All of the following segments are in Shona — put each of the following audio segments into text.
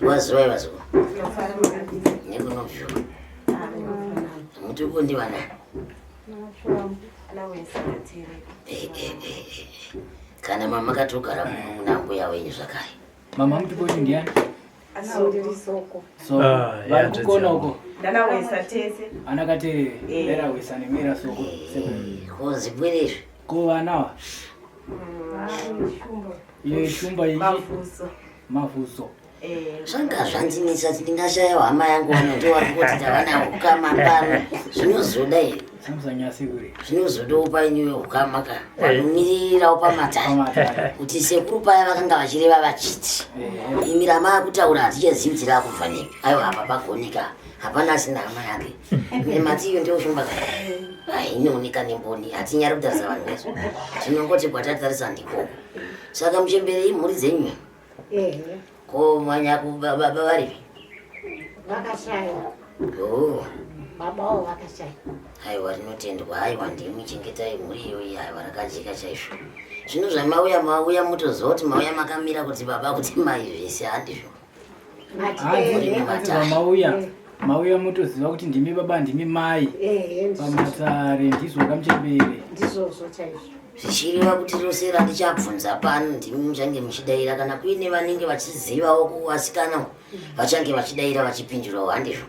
Wazwai wazo. Nekunovyo. Mutuko ndi wana. Kana mama katogara munango yawenyu zvakai. Mama mutuko ndiani? Asondiri soko. So, varikukona uko. Dana wesa tese. Anakati era wesa nemera soko. Ko zibwerezvi. Ko vanawa. Ye shumba iyi. Mafuso. Zvanga zvanzinisa kuti ndingashaya hama yangu vanondiwari kuti tavana ukama pano. Zvinozoda here. Samsanyasi kuri. Zvinozodawo painyuwe ukama ka. Vanomirirawo pamatare. Kuti sekuru paya vakanga vachireva vachiti. Imira maakutaura hatichazivi kuti raakubva nepi. Aiwa apa pagonika. Hapana asina hama yake. Nemati iyo ndiyo shumba ka. Inooneka nemboni. Hatinyari kutarisa vanhu vesu. Tinongoti kwatatarisa ndikoko. Saka muchemberi imhuri dzenyu. Ko manya kubaba varipi? Vakashaya. Babawo vakashaya. Aiwa rinotendwa. Aiwa ndimi chengetai mhuri iyoyi. Aiwa rakajeka chaizvo. Zvino zvamauya mutoziva kuti mauya makamira kuti baba kuti mai zvese handizvo. Mauya mutoziva kuti ndimi baba ndimi mai. Pamatare ndizvo kamuchembere. Ndizvozvo chaizvo. Zvichiriva kuti rose randichapfunza pano ndimi muchange muchidaira kana kuine vanenge vachizivawo kuwasikana vachange vachidaira vachipindurawo handizvo.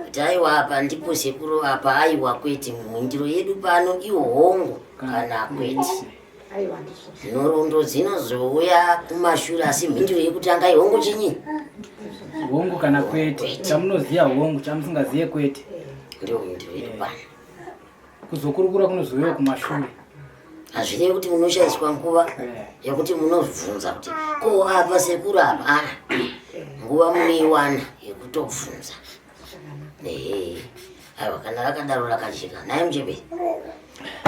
Kuti aiwa apa ndipo sekuru apa aiwa kwete mundiro yedu pano iwo hongo kana kwete. Nhoroondo dzinozouya kumashure asi mhinduro yekutanga ihongo chinyi? Hongo kana kwete. Chamunoziya hongo chamusingaziye kwete. Ndio mhinduro yedu pano. Kuzokurukura kunozouya kumashure. Hazvirevi kuti munoshayiswa nguva yekuti munobvunza kuti ko apa sekuru apa nguva munoiwana yekutobvunza. Aiwa kana rakadaro rakajeka. Naye muchemberi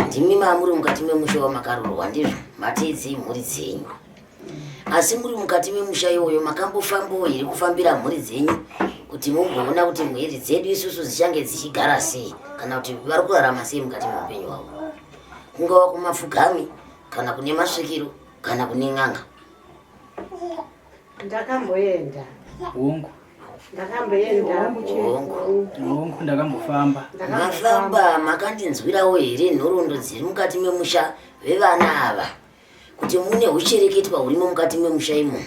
ndimi mamuri mukati memusha wamakarorwa ndizvo mateedzi mhuri dzenyu. Asi muri mukati memusha iwoyo makambofambawo here kufambira mhuri dzenyu kuti mumboona kuti mhuri dzedu isusu dzichange dzichigara sei kana kuti vari kurarama sei mukati meupenyu hwavo. Kungava kumafugami kana kune masvikiro kana kune n'anga. Ndakamboenda. Hongo. Ndakamboenda. Hongo ndakambofamba. Mafamba makandinzwirawo here nhoroondo dziri mukati memusha vevana ava kuti mune uchereketwa hurimo mukati memusha imo.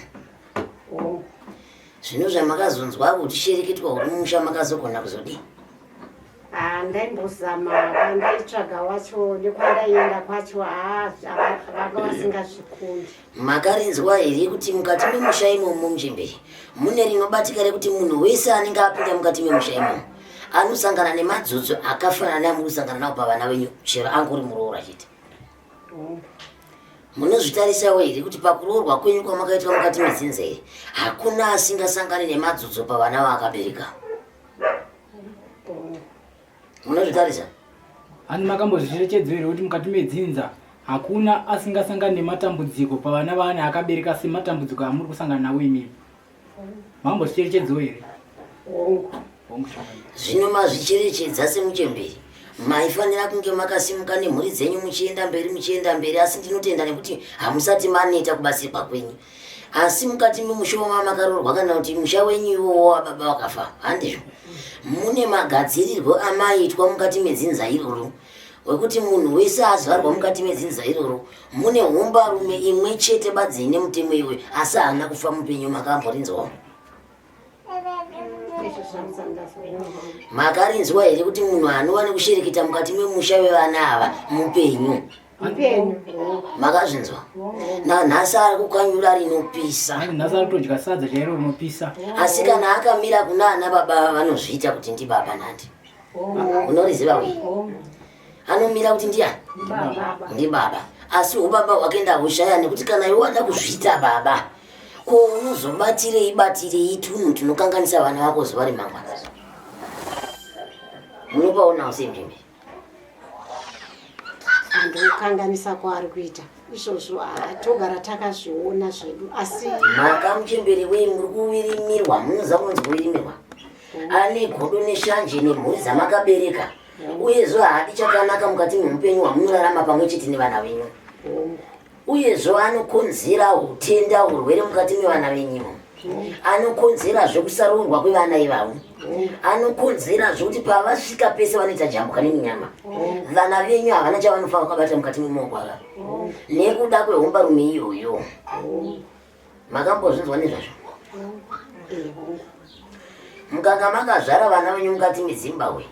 Zvino zvamakazonzwa kuti uchereketwa huri mumusha makazogona kuzodii? Ndaimbozama ndaitsvaga wacho nekwandaenda kwacho vanga vasingazvikundi. Makarinzwa here kuti mukati memusha imomo muchemberi mune rinobatika rekuti munhu wese anenge apinda mukati memusha imomo anosangana nemadzudzu akafanana neamuri kusangana nawo pavana venyu chero angori muroora chete. Munozvitarisawo here kuti pakuroorwa kwenyu kwamakaitwa mukati medzinza here hakuna asingasangani nemadzudzu pavana vaakabereka? Munozvitarisa? Ani makambozvicherechedzo here kuti mukati medzinza hakuna asingasangani nematambudziko pavana vane akabereka sematambudziko amuri kusangana nawo imimi? Mambozvicherechedzo here? Zvino mazvicherechedza semuchemberi maifanira kunge makasimuka nemhuri dzenyu muchienda mberi asi ndinotenda nekuti hamusati maneta kubatsirwa kwenyu. Asi mukati memusha wamamakarorwa kana kuti musha wenyu iwowo wababa wakafa handizvo mune magadzirirwo amaitwa mukati medzinza iroro wekuti munhu wese azvarwa mukati medzinza iroro mune hombarume imwe chete badzi ine mutemo iwe asi haana kufa mupenyu makamborinzwawo. Makarinzwa here kuti munhu anowane kushereketa mukati memusha wevana ava mupenyu? Makazvinzwa? Nanhasi ari kukanyura rinopisa. Nhasi ari kutodya sadza chairo rinopisa. Asi kana akamira kuna ana baba vanozviita kuti ndibaba nandi. Unoriziva we? Anomira kuti ndiani? Ndibaba. Asi ubaba hwake ndahushaya nekuti kana iwe wada kuzviita baba ko unozobatirei tunhu tunokanganisa vana vako zuva remangwana. Munopaonawo semjembe? Ndokanganisa kwaari kuita izvozvo togara takazviona zvedu asi makamuchemberi wei muri kuvirimirwa munoziva kunzi kuvirimirwa ane godo neshanje nemhuri dzamakabereka uyezvo haadi chakanaka mukati memupenyu hwamunorarama pamwe chete nevana venyu uyezvo anokonzera utenda urwere mukati mevana venyumo anokonzera zvekusarurwa kwevana ivavo, anokonzera zvokuti pavasvika pese vanoita jambuka nemunyama. Vana venyu havana chavanofanira kubata mukati memaoko avo nekuda kwehombarume iyoyo. Makambozvinzwa nezvazvo? Mukanga makazvara vana venyu mukati meZimbabwe,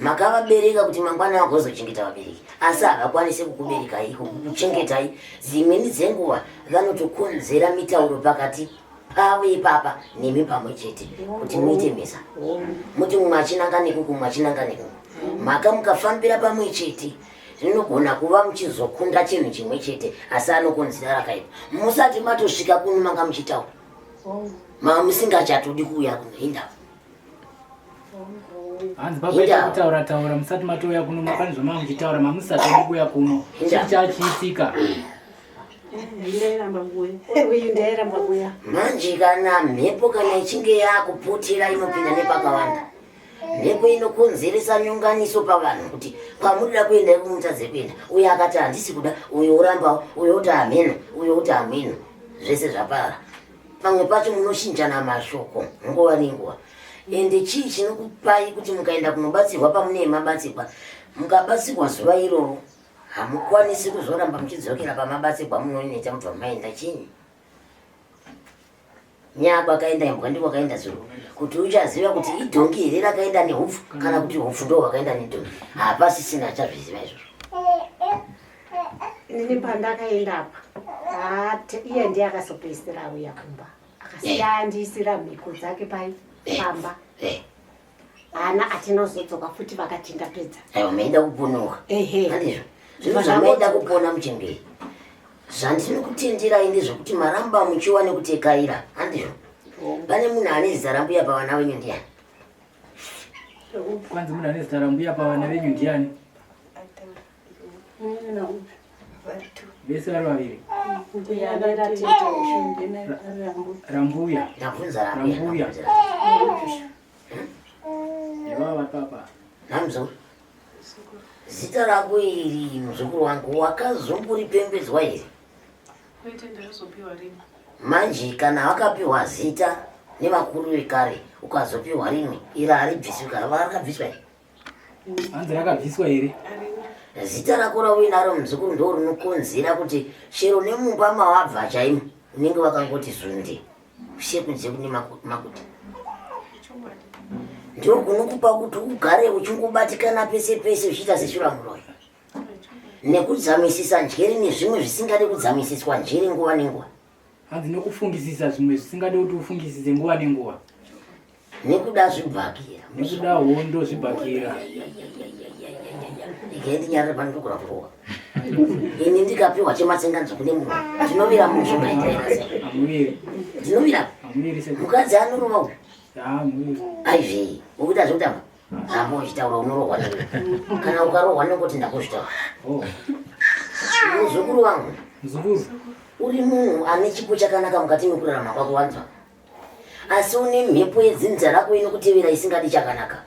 makavabereka kuti mangwana vagozochengeta vabereki, asi havakwanisi kukuberekai, kukuchengetai. Dzimweni dzenguva vanotokonzera mitauro pakati pavo ipapa nemi pamwe chete kuti muite mheza, muti mumwe achinanga nekuku mumwe achinanga nekuku. Maka mukafambira pamwe chete zvinogona kuva muchizokunda chinhu chimwe chete, asi anokonzera rakaipa. Musati matosvika kuno manga muchitaura, musingachatodi kuuya kunoenda. Hanzi pakuita kutaura musati matouya kuno, mafanizva muchitaura mamusati kuuya kuno. Chichachiitika. Manje kana mhepo kana ichinge yakupotera inopinda nepakawanda, mhepo inokonzeresa nyonganiso pavanhu kuti pamurida kuenda kumutadze kuenda, uyo akati handisi kuda, uyo urambawo, uyo uti hameno, uyo uti hameno, zvese zvapara. Pamwe pacho munoshinjana mashoko nguva nenguva. Ende chii chinokupai kuti mukaenda kunobatsirwa pamune mabatsirwa, mukabatsirwa zuva iroro hamukwanisi kuzoramba muchidzokera pamabatsirwa munoita kuti vamaenda chinyi? Nyako akaenda imbwa ndipo akaenda zuro, kuti uchaziva kuti idhongi here rakaenda nehupfu kana kuti hupfu ndo hwakaenda nedhongi, hapasisina achazviziva izvozvo. Nini pandakaenda apa iye ndiye akazopedzisira auya kumba akashandisira mhiko dzake pamba. Ana atinozodzoka futi vakati ndapedza. Aiwa, meida kuponoka. Handizvo zvinhu zvamaida kupona muchemberi. Zvandinokutenderai ndezvokuti maramba muchiwane kutekaira, handizvo? Pane munhu ane zita rambuya pavana venyu ndiani? Kwanzi munhu ane zita rambuya pavana venyu ndiani? Vese vari vaviri. Rambuya. Ndabvunza rambuya. Ivava papa. Namzo. Zita rako iri muzukuru wangu wakazombori-pembedzwa here? Manje kana wakapiwa zita nevakuru vekare ukazopiwa rimwe, iri haribviswi kana vakabviswa here? Hanzi rakabviswa here? Zita rako rawinaro muzukuru ndo rinokonzera kuti chero nemumba mavabva chaimo unenge wakangoti zunde ushekunze kune makuti. Ndio kunokupa kuti ugare uchingobatikana pese pese uchiita seshuramuroyo nekudzamisisa njere nezvimwe zvisingade kudzamisiswa njere nguva nenguva. Hanzi nekufungisisa zvimwe zvisingade kuti ufungisise nguva nenguva, nekuda zvibhakira, nekuda hondo zvibhakira. Ikendi nyara panokura kurowa ini ndikapiwa chematsenganzo kune munhu ndinovira munhu Amuviri. ndinovira mukadzi anorova uyu aizvei ukuita zvekutamba rambo uchitaura unorohwa kana ukarohwa nokoti ndakuzvitaura. Muzukuru wangu, uri munhu ane chipo chakanaka mukati mekurarama kwako wanzwa, asi une mhepo yedzinza rako inokutevera isingadi chakanaka.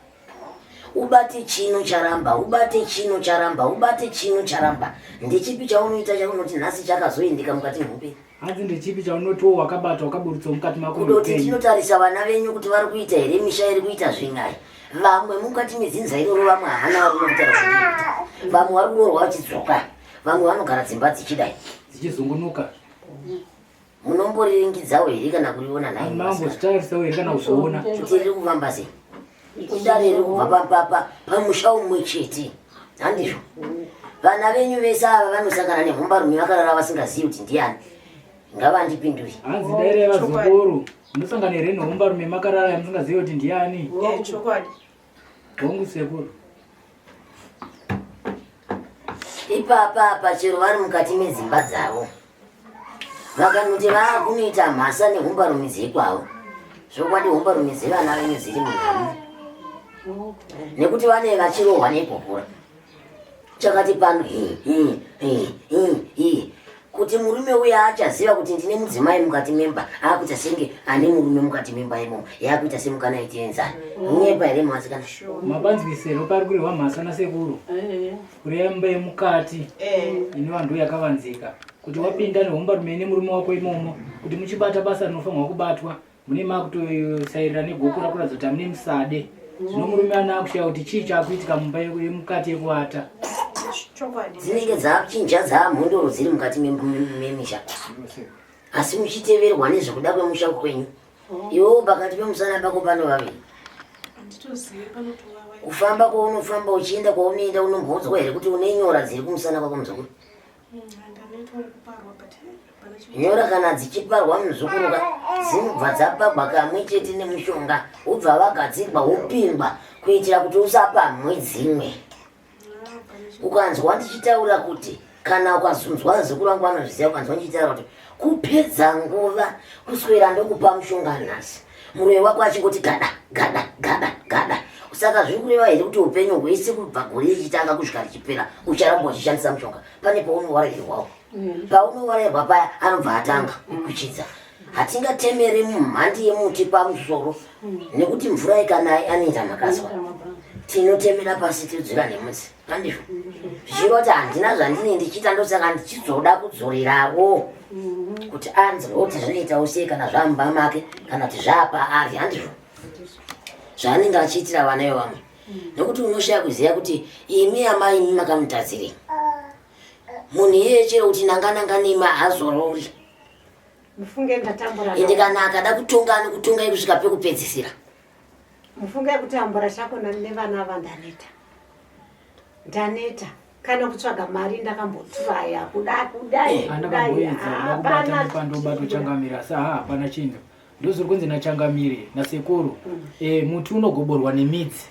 Ubate chino charamba, ubate chino charamba, ubate chino charamba. Ndechipi chaunoita chaunoti nhasi chakazoendeka mukati meupenyu? Hanzi ndechipi chaunotiwo wakabata wakaburutsa mukati mako meupenyu? Kudoti tinotarisa vana venyu kuti vari kuita here misha iri kuita zving'ai. Vamwe mukati medzinza iroro vamwe havana vari kunokutaura kuti vamwe vari kuroorwa vachidzoka, vamwe vanogara dzimba dzichidai dzichizungunuka. Munomboriringidzawo here kana kuriona naye? Mambozvitarisawo here kana kuzviona kuti riri kufamba sei? Kudare riri kubva pamusha umwe chete, handizvo? Vana venyu vese ava vanosangana nehombarume vakarara vasingazivi kuti ndiani. Ngavandipindure. Hanzi daireva zukuru munosangana here nehombarume makarara musingazivi kuti ndiani? Chokwadi. Hongu sekuru. Ipapa chero vari mukati medzimba dzavo vakanoti vaakunoita mhasa nehombarume dzekwavo, zvokwadi hombarume dzevana venyu dziri munhamu nekuti vane vachirohwa nepopura chakati pano kuti murume uya achaziva kuti ndine mudzimai mukati memba akuita senge ane murume mukati memba imomo yakuita semukana itienzana munyepa here mwasikana? Mabanzwisiro pari kurehwa mhasa nasekuru kuremba yemukati ine vanhu yakavanzika kuti wapinda nehombarume nemurume wako imomo kuti muchibata basa rinofanirwa kubatwa mune makutosairira negokura kuratidza kuti mune musade. Zvino murume anakushaya kuti chii chakuitika mumba yemukati yekuata. Dzinenge dzakuchinja dzamhondoro dziri mukati memisha. Asi muchiteverwa nezvekuda kwemusha kwenyu. Iwo pakati pemusana pako pano vaviri. Kufamba kwaunofamba uchienda kwaunoenda unombonzwa here kuti une nyora dziri kumusana kwako muzukuru? Nyora kana dzichiparwa muzukuruka dzinobva dzapagwa kamwe chete nemushonga ubva vagadzirwa upingwa kuitira kuti usapamwe dzimwe. Ukanzwa ndichitaura kuti kana ukazunzwa zukuru wangu anozviziva ukanzwa ndichitaura kuti kupedza nguva kuswera ndokupa mushonga nhasi murwe wako achingoti gada gada gada gada. Saka zviri kureva here kuti upenyu hwese kubva gore richitanga kusvika richipera ucharamba uchishandisa mushonga. Pane paunowarayirwawo paunowarayirwa paya anobva atanga kuchidza. Hatingatemere mumhandi yemuti pamusoro nekuti mvura ikanaya anoita makaswa. Tinotemera pasi tidzura nemutsi. Handizvo zvichireva kuti handina zvandine ndichita ndosaka ndichizoda kudzorerawo kuti anzwe kuti zvinoitawo sei kana zvamumba make kana kuti zvapa ari. Handizvo zvaanenge achiitira vana vevamwe. Nekuti unoshaya kuziva kuti imi amai imi makamutadzirei. Munhu iyeye chero kuti nangananganima hazorori. Ende kana akada kutonga anokutongai kusvika pekupedzisira. Mufunge kutambura chakona nevana vandaneta. Ndaneta kana kutsvaga mari ndakamboturaya kudai. Andakamboedza ndakubata pandobato changamira sa hapana chinhu. Ndozuri kunzi nachangamire nasekuru. Muti unogoborwa nemidzi.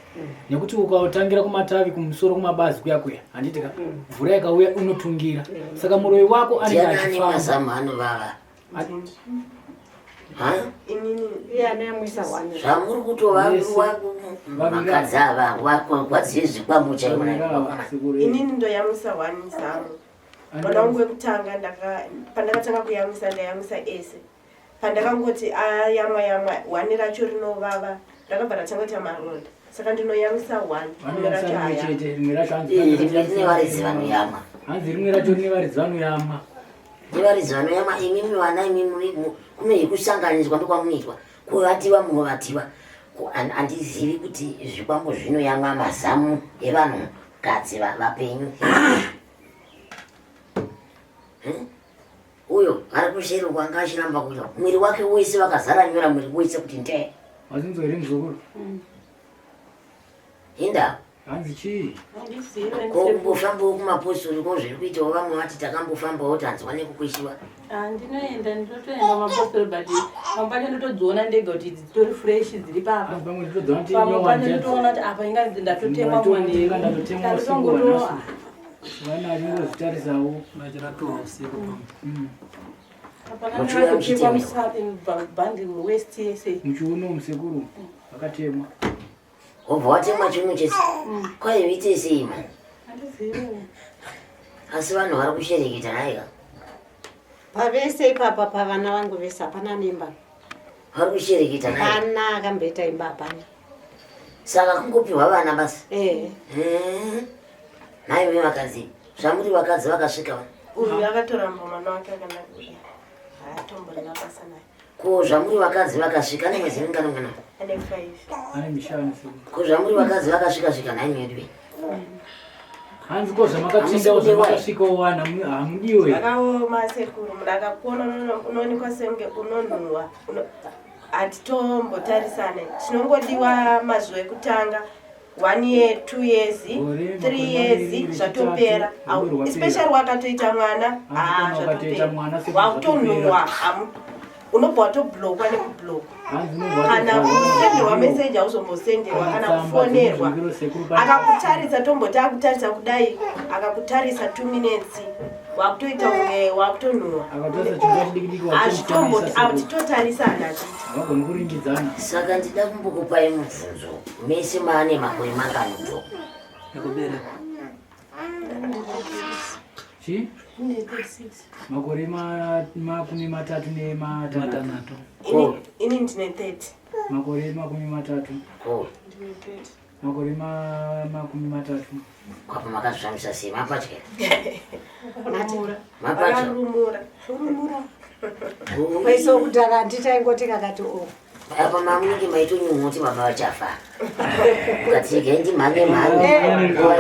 Nekuti ukautangira kumatavi kumusoro kumabazi kuya handitika mvura ikauya unotungira. Saka muroyi wako anenge achifamba. Zamu anovava. Zvamuri kutova vakadzi ava wadziye zvikwambo chaimona. Inini ndoyamwisa wani Zamu. Mwana wangu wekutanga pandakatanga kuyamwisa ndayamwisa ese. Pandakangoti ayamwa wani racho rinovava ndakabva ratanga tamaronda. Saka ndinoyamwisa wani. Rimwe rine varidzi vanoyamwa. Hanzi rimwe racho rine varidzi vanoyamwa. Nevaridzi vanoyamwa imimi vana imimi kune kusanganiswa ndokwamunoitwa. Kuvatiwa munovatiwa. Handizivi kuti zvikwambo zvinoyamwa mazamu evanhu kadzi vapenyu. Uyo ari kusherwa anga achiramba kuita mwiri wake wese vakazara nyora mwiri wese kuti ndee. Wazinzwa here muzukuru? Inda hanzi chii? kokumbofambawo kumapostori ko zviri kuitawo vamwe vati takambofambawo tanzwa nekukweshiwa. Ndinoenda ndinotoenda kumapostori but pamwe ndotodziona ndega kuti dzitori fresh dziri papa. Pamwe ndotodziona kuti pamwe ndotoona kuti apa ingazi ndatotemwa mwana. Ndatomwa usiku. Vana vangozvitarisawo vachiratowa usiku. Muchiuno musekuru vakatemwa. Wobva watemwa chimwe chese kwaiviite seima. Asi vanhu vari kushereketa naika. Pavese ipapa pavana vangu vese hapana mimba. Vari kushereketa naika. Kana akamboita imba hapana. Saka kungopiwa vana basi. Naiwe vakadzi zvamuri vakadzi vakasvika vana. Uyu akatoramba mwana wake akanaka. Hatomborera basa naye. Ko zvamuri vakadzi vakasvika nemwedzi minganongana. Ane 5. Ane mishanu. Ko zvamuri vakadzi vakasvika 9 yedu. Hanzi ko zvamakatsindawo zvamakasvikawo wana hamudiwe. Akaoma sekuru mudakakuona unoonekwa senge unonhuwa. Atitombotarisane. Tinongodiwa mazuva ekutanga 1 year, 2 years, 3 years zvatopera. Especially wakatoita mwana zvatopera. Wakutonhuwa unobva watoblokwa nekublokwa. Kana kusenderwa meseji hauzombosendera kana kufonerwa. Akakutarisa tomboti akutarisa kudai akakutarisa 2 minutes wakutoita kunge wakutonhuwa. Hazvitomboti atitotarisana vagonokuringidzana. Saka ndida kumbokupai mubvunzo mese maane makore mangani ekubereka. Chi? Makore makumi matatu nematanhatu. Ini ndine 30. Makore makumi matatu. Makore makumi matatu. Kwapa makazvamisa sei mapatya? Mapacha. Rumura. Kwaiso kudhara nditaingoti kakati apa mamungi maitonyumuti baba vachafa ukatigendi mhanye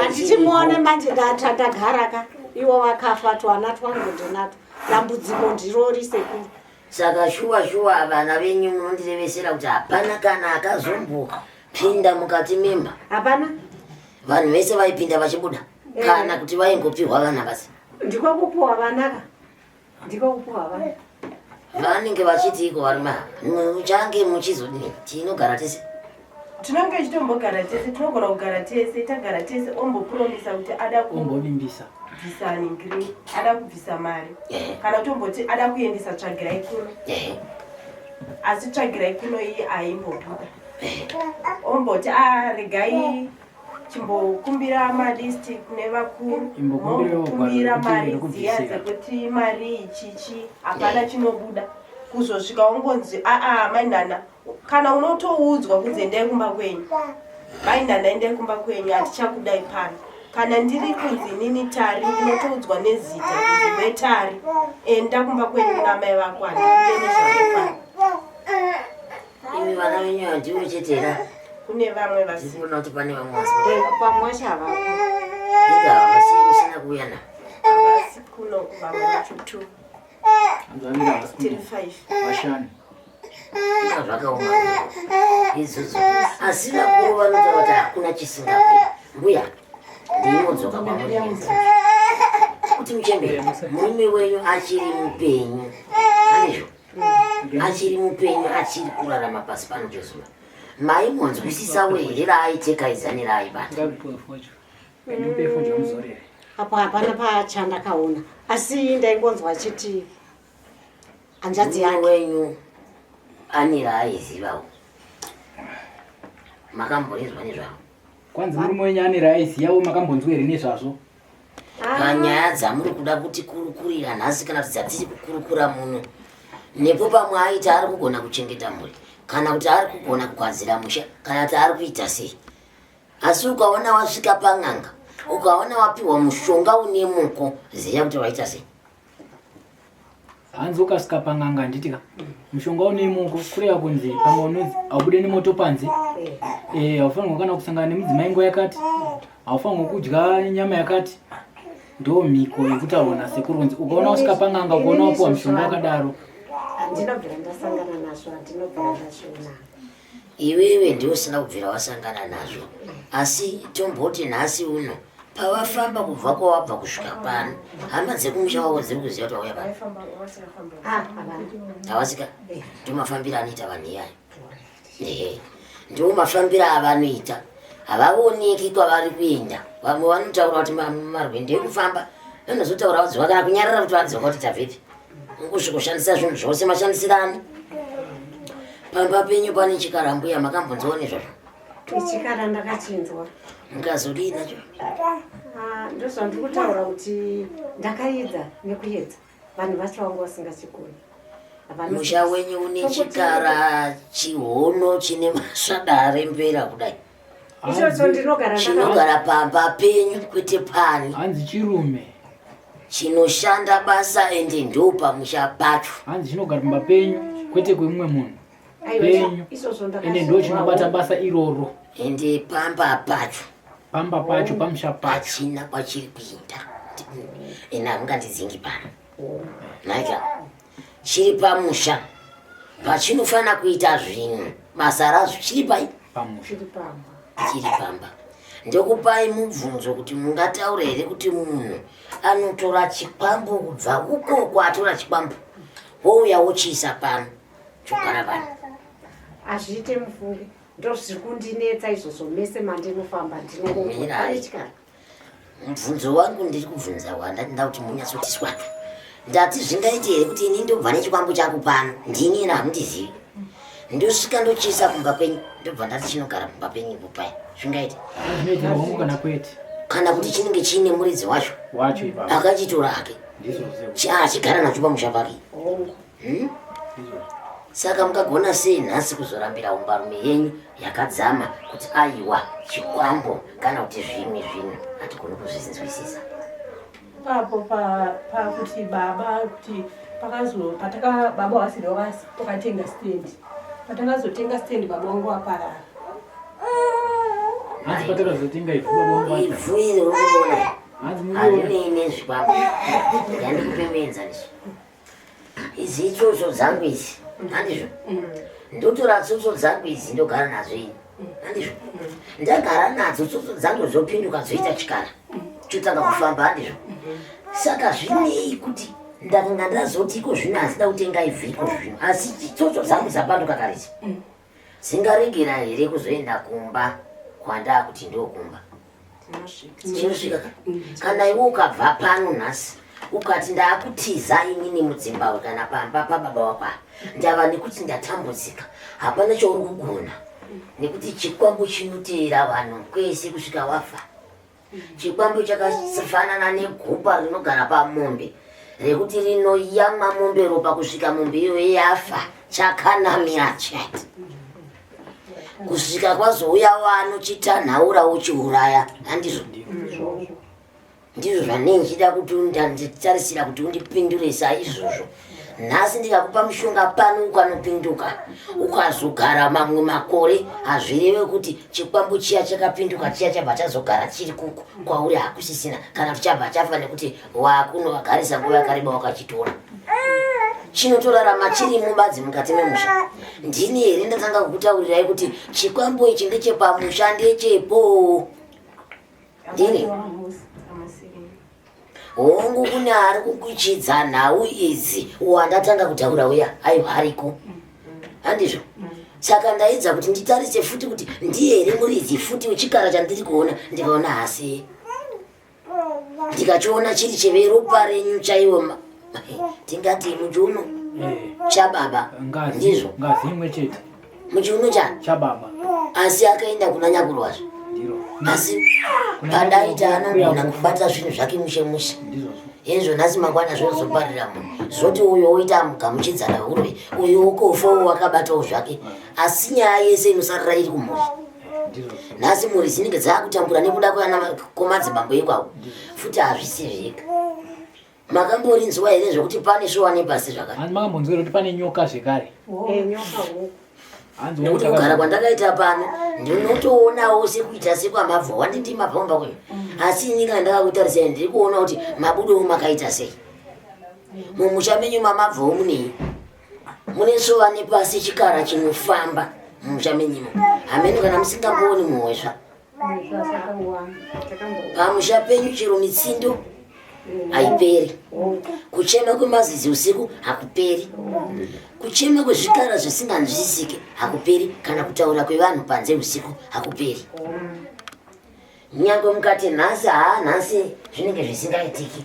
handichimuone manje ndatatagaraka iwo vakafa twana twangu ndinato dambudziko ndirori sekuru saka shuwa vana venyu munondirevesera kuti hapana kana akazombopinda mukati memba hapana vanhu vese vaipinda vachibuda kana kuti vaingopihwa vana basi ndiko kupuhwa vanaka ndiko kupuhwa vana vanenge vachitiko varima muchange muchizodini tinogara tese tinonge chitombogara tese tinogona kugara tese tagara tese ombopromisa kuti ada ombonimbisa kubvisa ningiri ada kubvisa mari kana tomboti ada kuendesa tsvagirai kuno asi tsvagirai kuno iyi aimbobuda omboti regai chimbokumbira malisti kune vakuru kumbira mari dziya dzekuti mari ichichi hapana chinobuda kuzosvika ungonzi mainhana kana unotoudzwa kunzi endai kumba kwenyu mainhana endai kumba kwenyu hatichakudai pano kana ndiri kunzi nini tari unotoudzwa nezita kunzi wetari enda kumba kwenyu namai vako handikude nezvakopano imi vana venyu handiwe chetera kune vamwe vasikuona kuti pane vamwe pamwe chava ega vasina kuyana avasi kuno vamwe vacho 2 tiri 5 vashanu zvakaoma izvozvo asi vakuru vanotaura kuti hakuna chisingaperi mbuya ndinodzoka kwamuri kuti muchembere murume wenyu achiri mupenyu anizvo achiri mupenyu achiri kurarama pasi pano chezuva maimonzwisisawo here raaiteka izani raaibata apo hapana pachandakaona asi ndaingonzwa chiti hanzvadzi yake wenyu ane raaizivawo makambonzwa nezvavo kwanzi murume wenyu ane raaizivawo makambonzwa here nezvazvo panyaya dzamuri kuda kuti kurukurira nhasi kana kuti dzatiri kukurukura muno nepo pamwe aiti ari kugona kuchengeta mhuri kana kuti ari kugona kugadzira musha kana kuti ari kuita sei asi ukaona wasvika pang'anga ukaona wapiwa mushonga une muko ziya kuti waita sei hanzi ukasvika pang'anga nditika mushonga une muko kureva kunzi pamwe unonzi haubude nemoto panze haufanirwa kana kusangana nemudzimai nguva yakati haufanirwa kudya nyama yakati ndo mhiko yekutaurwa nasekuru kunzi ukaona wasvika pang'anga ukaona wapiwa mushonga wakadaro ndinobvira ndasangana nazvo handinobvira ndazviona iwewe ndiusina kubvira wasangana nazvo asi tomboti nhasi uno pavafamba kubva kwawabva kusvika pano hama dzekumusha wavo dziri kuziva kuti wauya pano havasika ndomafambiro anoita vanhu iyayo ndo mafambiro avanoita havaoneki kwavari kuenda vamwe vanotaura kuti marwende ekufamba vanozotaura vadzoka kana kunyarara kuti vadzoka kuti tabvepi kusvika kushandisa zvinhu zvose mashandisirani pamba penyu pane chikarambuya makambonzwa nezvazvo ichikara ndakachinzwa mukazodii nacho ndozvandiri kutaura kuti ndakaedza nekuedza vanhu vacho vangu vasingachikoni musha wenyu une chikara chihono chine masvada arembera kudai ichocho ndinogara chinogara pamba penyu kwete pani hanzi chirume chinoshanda basa ende ndo pamusha pacho hanzi chinogara pamba penyu kwete kwemumwe munhu penyu ende ndo chinobata basa iroro ende pamba pacho pamusha pacho pachina kwachiri kuinda ena hamungandidzingi pano naika chiri pamusha pachinofana kuita zvinhu basa razvo chiri pai chiri pamba ndokupai mubvunzo kuti mungataura here kuti munhu anotora chikwambo kubva uko kwatora chikwambo wouya wochiisa pano chogara pano hazviite mufungi ndozviri kundinetsa izvozvo mese mandinofamba ndinochikara mubvunzo wangu ndiri kubvunza wandatida kuti munyatsotiswato ndati zvingaite here kuti ini ndobva nechikwambo chako pano ndini ena hamundizivi ndosvika ndochiisa kumba kwenyu ndobva ndati chinogara kumba penyu ipo paya zvingaite kana kuti chinenge chiine muridzi wacho akachitora hake achigara nacho pamusha pake saka mukagona sei nhasi kuzorambira umbarume yenyu yakadzama kuti aiwa chikwambo kana kuti zvimwe zvinhu hatigoni kuzvinzwisisa papo pakuti baba kuti baba wasiri wakatenga stendi Patakazotenga stand baba wangu aparara. Hanzi patakazotenga ifu baba wangu. Ifu ile unaona. Hanzi mwe. Alini nezvipamba. Yandikupemenza ndizvo. Izi itsotso dzangu idzi. Handizvo. Ndotora tsotso dzangu idzi ndogara nadzo ini. Handizvo. Ndagara nadzo tsotso dzangu dzopinduka dzoita chikara. Chotanga kufamba handizvo. Saka zvinei kuti ndakanga ndazoti iko zvino asida kutenga ivhu iko zvino. Asi tsotso dzangu dzapanduka kare. Singaregera here kuzoenda kumba kwandaa kuti ndokumba. Chinosvika kana iwe ukabva pano nhasi ukati ndaakutiza inini muZimbabwe kana pamba pababa wako ndava nekuti ndatambudzika hapana chouri kugona nekuti chikwambo chinoteera vanhu kwese kusvika wafa. Chikwambo chakafanana negupa rinogara pamombe rekuti rinoyamwa mombe ropa kusvika mombe iyoyo yafa chakanamira chete kusvika kwazouya wanochitanhaura wochiuraya. Handizvo ndizvo zvanei nchida kuti nditarisira kuti undipindure saizvozvo. Nhasi ndikakupa mushonga pano ukanopinduka ukazogara mamwe makore hazvireve kuti chikwambo chiya chakapinduka chiya chabva chazogara chiri kuku kwauri hakusisina kana kuti chabva chafa nekuti wakunovagarisa nguva yakareba wakachitora. Chinotorarama chiri mubadzi mukati memusha. Ndini here ndatanga kukutaurirai kuti chikwambo ichi ndechepamusha ndechepo. Ndini hongu kune ari kukuchidza nhau idzi wandatanga kutaura uya aiwa ariko. Handizvo. Saka ndaidza kuti nditarise futi kuti ndiye here muri idzi futi wechikara chandiri kuona ndikaona hasi. Ndikachiona chiri cheveropa renyu chaiwo tingati muchiuno chababa. Ndizvo ngazi imwe chete muchiuno chani chababa. Asi akaenda kunanyakurwazvo. Asi padaita anogona kubata zvinhu zvake mushe mushe. Izvo nhasi mangwana zvinozoparira munhu zvoti uyo woita mugamuchidzana urwe uyo wokofawo wakabatawo zvake. Asi nyaya yese inosarira iri kumhuri. Nhasi mhuri dzinenge dzaakutambura nekuda kwamadzibambo ikwavo futi hazvisivika. Makamborinzwa here zvokuti pane showane pasi zvakare? Hanzi makambonzwira kuti pane nyoka zvekare? Nyoka huku. Nekuti kugara kwandakaita pano ndinotoonawo sekuita sekwamabva wandindima pamba kwenyu. Asi ininga ndakakutarisai ndiri kuona kuti mabudo makaita sei. Mumusha menyu mamabvawo munei? Mune showane pasi chikara chinofamba mumusha menyumo. Hamene kana musingambooni muhwezva. Pamusha penyu chero mitsindo haiperi. Kuchema kwemazizi usiku hakuperi. Kuchema kwezvikara zvisinganzwisisike hakuperi. Kana kutaura kwevanhu panze usiku hakuperi. Nyange mukati nhasi nhasi zvinenge zvisingaitiki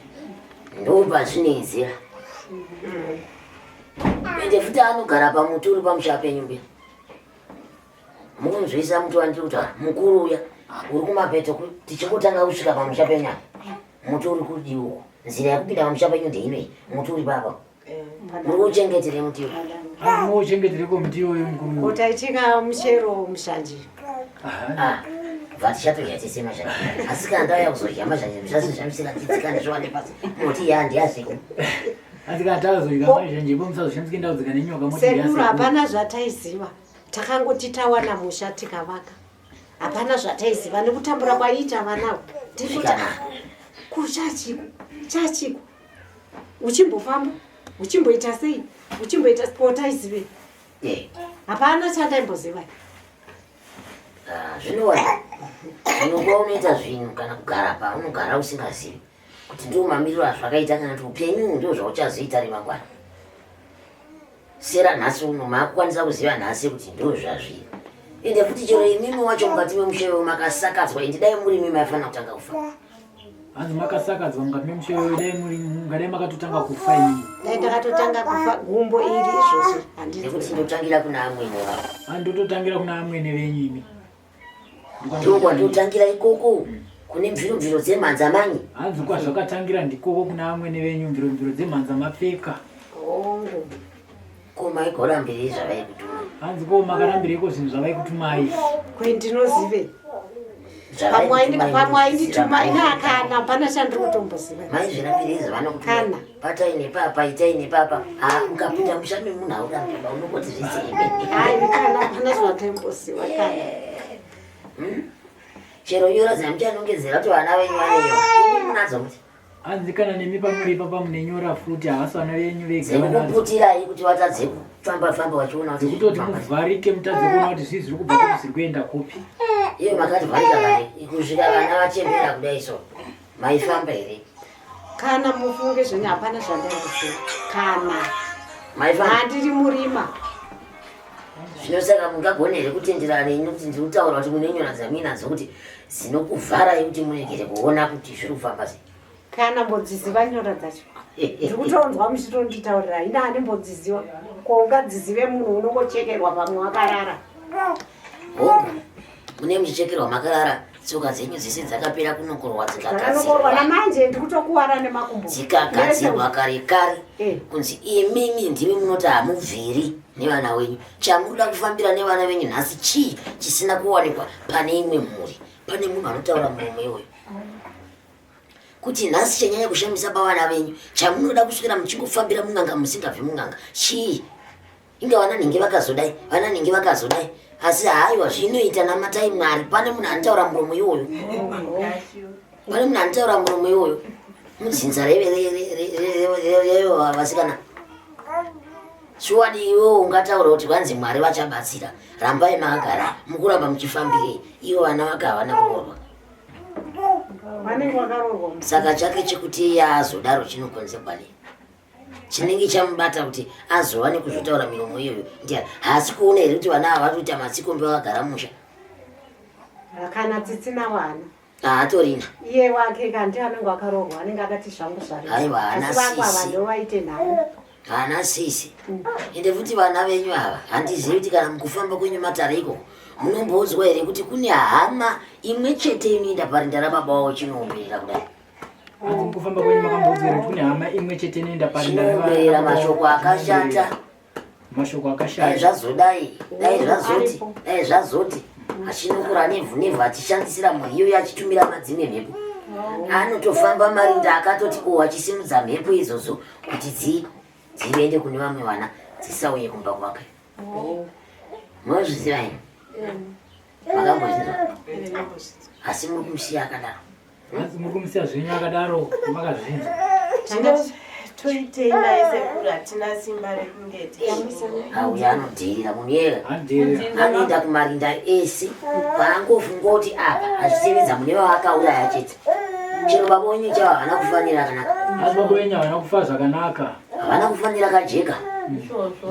ndopa zvinoizira. Ende futi anogara pamuti uri pamusha penyu mbe. Mukunzwisa muti wandiri kuti mukuru uya uri kumapeto tichingotanga kusvika pamusha penyu muti uri kudi uko. Nzira yakupinda pamusha penyu ndeinoyi muti uri papa. Muri kuchengetere muti uyu? Muchengetereko muti uyu mukuru. Utaitika muchero mushanje. Vatichatorya tese mashanje. Asi kana ndauya kuzorya mashanje musazozvamisira tidzikane zvowane pasi. Muti yandiyazviko. Asi kana tazoika mashanje ipo musazoshandisike ndau dzikane nyoka moti yase. Sekuru hapana zvataiziva. Takangoti tawana musha tikavaka. Hapana zvataiziva nekutambura kwaiita vanawo. Ndinoti kuchachiko. Uchimbofamba, uchimboita sei? Uchimboita spotaizive. Hapana chandaimbozivai. Zvinowana. Zvinokuwa unoita zvinhu kana kugara pa unogara usingazivi kuti ndo mamiriro azvakaita kana kuti upenyu ndo zvauchazoita remangwana. Sera nhasi uno makukwanisa kuziva nhasi kuti ndo zvazviri. Ende futi chero imimi wacho mukati memushewe makasakadzwa ende dai muri mimi maifanira kutanga kufa. Hanzi makasakadzwa mukati memushewe dai muri ngadai makatotanga kufa ini. Dai takatotanga kufa gumbo iri izvozvo handiti. Nekuti ndotangira kuna amweni wavo. Handototangira kuna amweni venyu imi. Ndotangira ikoko kune mviro dzemhanza manyi. Hanzi kwazvakatangira ndikoko kuna amweni venyu mviro dzemhanza mapfeka. Ko maikorambirei zvavaikutuma? Hanzi ko makarambireko zvinhu zvavaikutumai. Kwendinozive pamwaindituma ina kana pana chandiri kutomboziva maizvirapiriza vanokutana pataine papa itaine papa ukapinda mushame munhu auramba unongoti zviseme kana pana zvataimbosiwa kana chero yoradza muchanongedzera kuti vana venyu vaneyo ini munadzo kuti hanzi kana nemi pamuri papa munenyora futi havasi vana venyu vegaputirai kuti vatadze kufamba vachiona kutoti muvharike mutadze kuona kuti zvii zviri kubva kumusiri kuenda kupi iyo makati vharika kare kusvika vana vachembera kudai so maifamba here kana mufunge zvenyu hapana zvandaikuziva kana handiri murima zvinosaka mungagone here kutenderana nekuti ndiri kutaura kuti munenyora dzamuinadzo kuti dzinokuvharai kuti muregere kuona kuti zviri kufamba sei kana mbodziziva nyora dzacho ndiri kutonzwa muchitonditaurira ina ane mbodziziva kwaungadzizive munhu unongochekerwa pamwe wakarara mune muchichekerwa makarara tsoka dzenyu dzese dzakapera kunokorwa dzakanokorwa namanje ndiri kutokuwara nemakumbo dzikagadzirwa kare kare kunzi imimi ndimi munoti hamubviri nevana wenyu chamuda kufambira nevana venyu nhasi chii chisina kuwanikwa pane imwe mhuri pane munhu anotaura muromo iwoyo kuti nhasi chanyanya kushamisa pavana venyu chamunoda kusvikira muchingofambira munganga musingabvi munganga chii inga vana nhinge vakazodai asi haiwa zvinoita namatai mwari pane munhu anotaura muromo iwoyo mudzinza revasikana shuwadi iwo ungataura kuti vanzi mwari vachabatsira rambai makagara mukuramba muchifambirei ivo vana vaka havana kuroorwa saka chake chekuti iye azodaro chinokonzerwa nei chinenge chamubata kuti azova nekuzotaura miromo iyoyo ndiani hasi kuona here kuti vana ava vatoita matsikombe vakagara musha kana tsitsina vana haatorina iye wake kanti anenge akaroorwa anenge akati zvangu aiwa zvarivaite nhamo hana sisi ende futi vana venyu ava handizivi kuti kana mukufamba kwenyu matare ikoko munombodzwa here kuti kune hama imwe chete inoenda parinda rababa wavo chinoomberera kudai kufamba kwenyu makambodzwa kuti kune hama imwe chete inoenda parinda chinoomberera mashoko akashata dai zvazodai dai zvazoti achinokura nevhu achishandisira mhuri iyoyo achitumira madzimwe mhepo anotofamba marinda akatoti achisimudza mhepo izvozo kuti dziende kune vamwe vana dzisauye kumba kwake munozviziva ino makambozvinzwa asi muri kumusiya akadaro muri kumusiya zvenyu akadaro makazvinza toitei naye sekuru hatina simba rekungeti auya anodhirira munhu yega anoenda kumarinda ese paangofunga kuti apa achisevedza mune vavakauraya chete chero baba wenyu chava havana kufanira kanaka asi baba wenyu havana kufa zvakanaka havana kufanira kajeka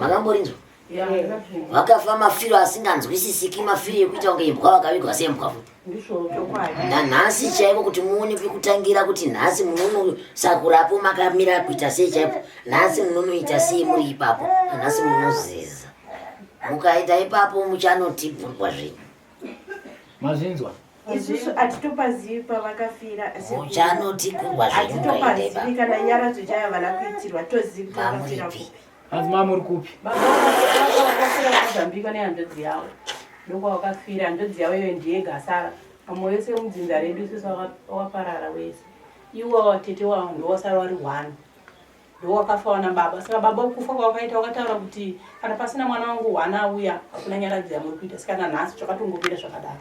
makamborinzwa vakafa mafiro asinganzwisisiki mafiro ekuita kunge imbwa vakavigwa sembwa futi nanhasi chaipo kuti muonekwe kutangira kuti nhasi munonosakurapo makamira kuita sei chaipo nhasi munonoita sei muri ipapo nanhasi munoziza mukaita ipapo muchanotibvurwa zvenyu mazvinzwa isusu hatitopazivi pavakafira muchanotigurwa zvenyu hatitopazivi kana nyara dzochaya vana kuitirwa tozivi pavakafira kupi asi mamuri kupi vakafira kuzambika nehandodzi yavo ndokwavakafira handodzi yavo iyo ndiyega asara pamwe wese mudzinza redu isusu wakaparara wese iwo watete wavo ndowasara vari 1 ndowakafa wana baba saka baba kufa kwavakaita wakataura kuti kana pasina mwana wangu 1 auya hakuna nyaradzi yamuri kuita sikana nhasi zvakatongopira zvakadaro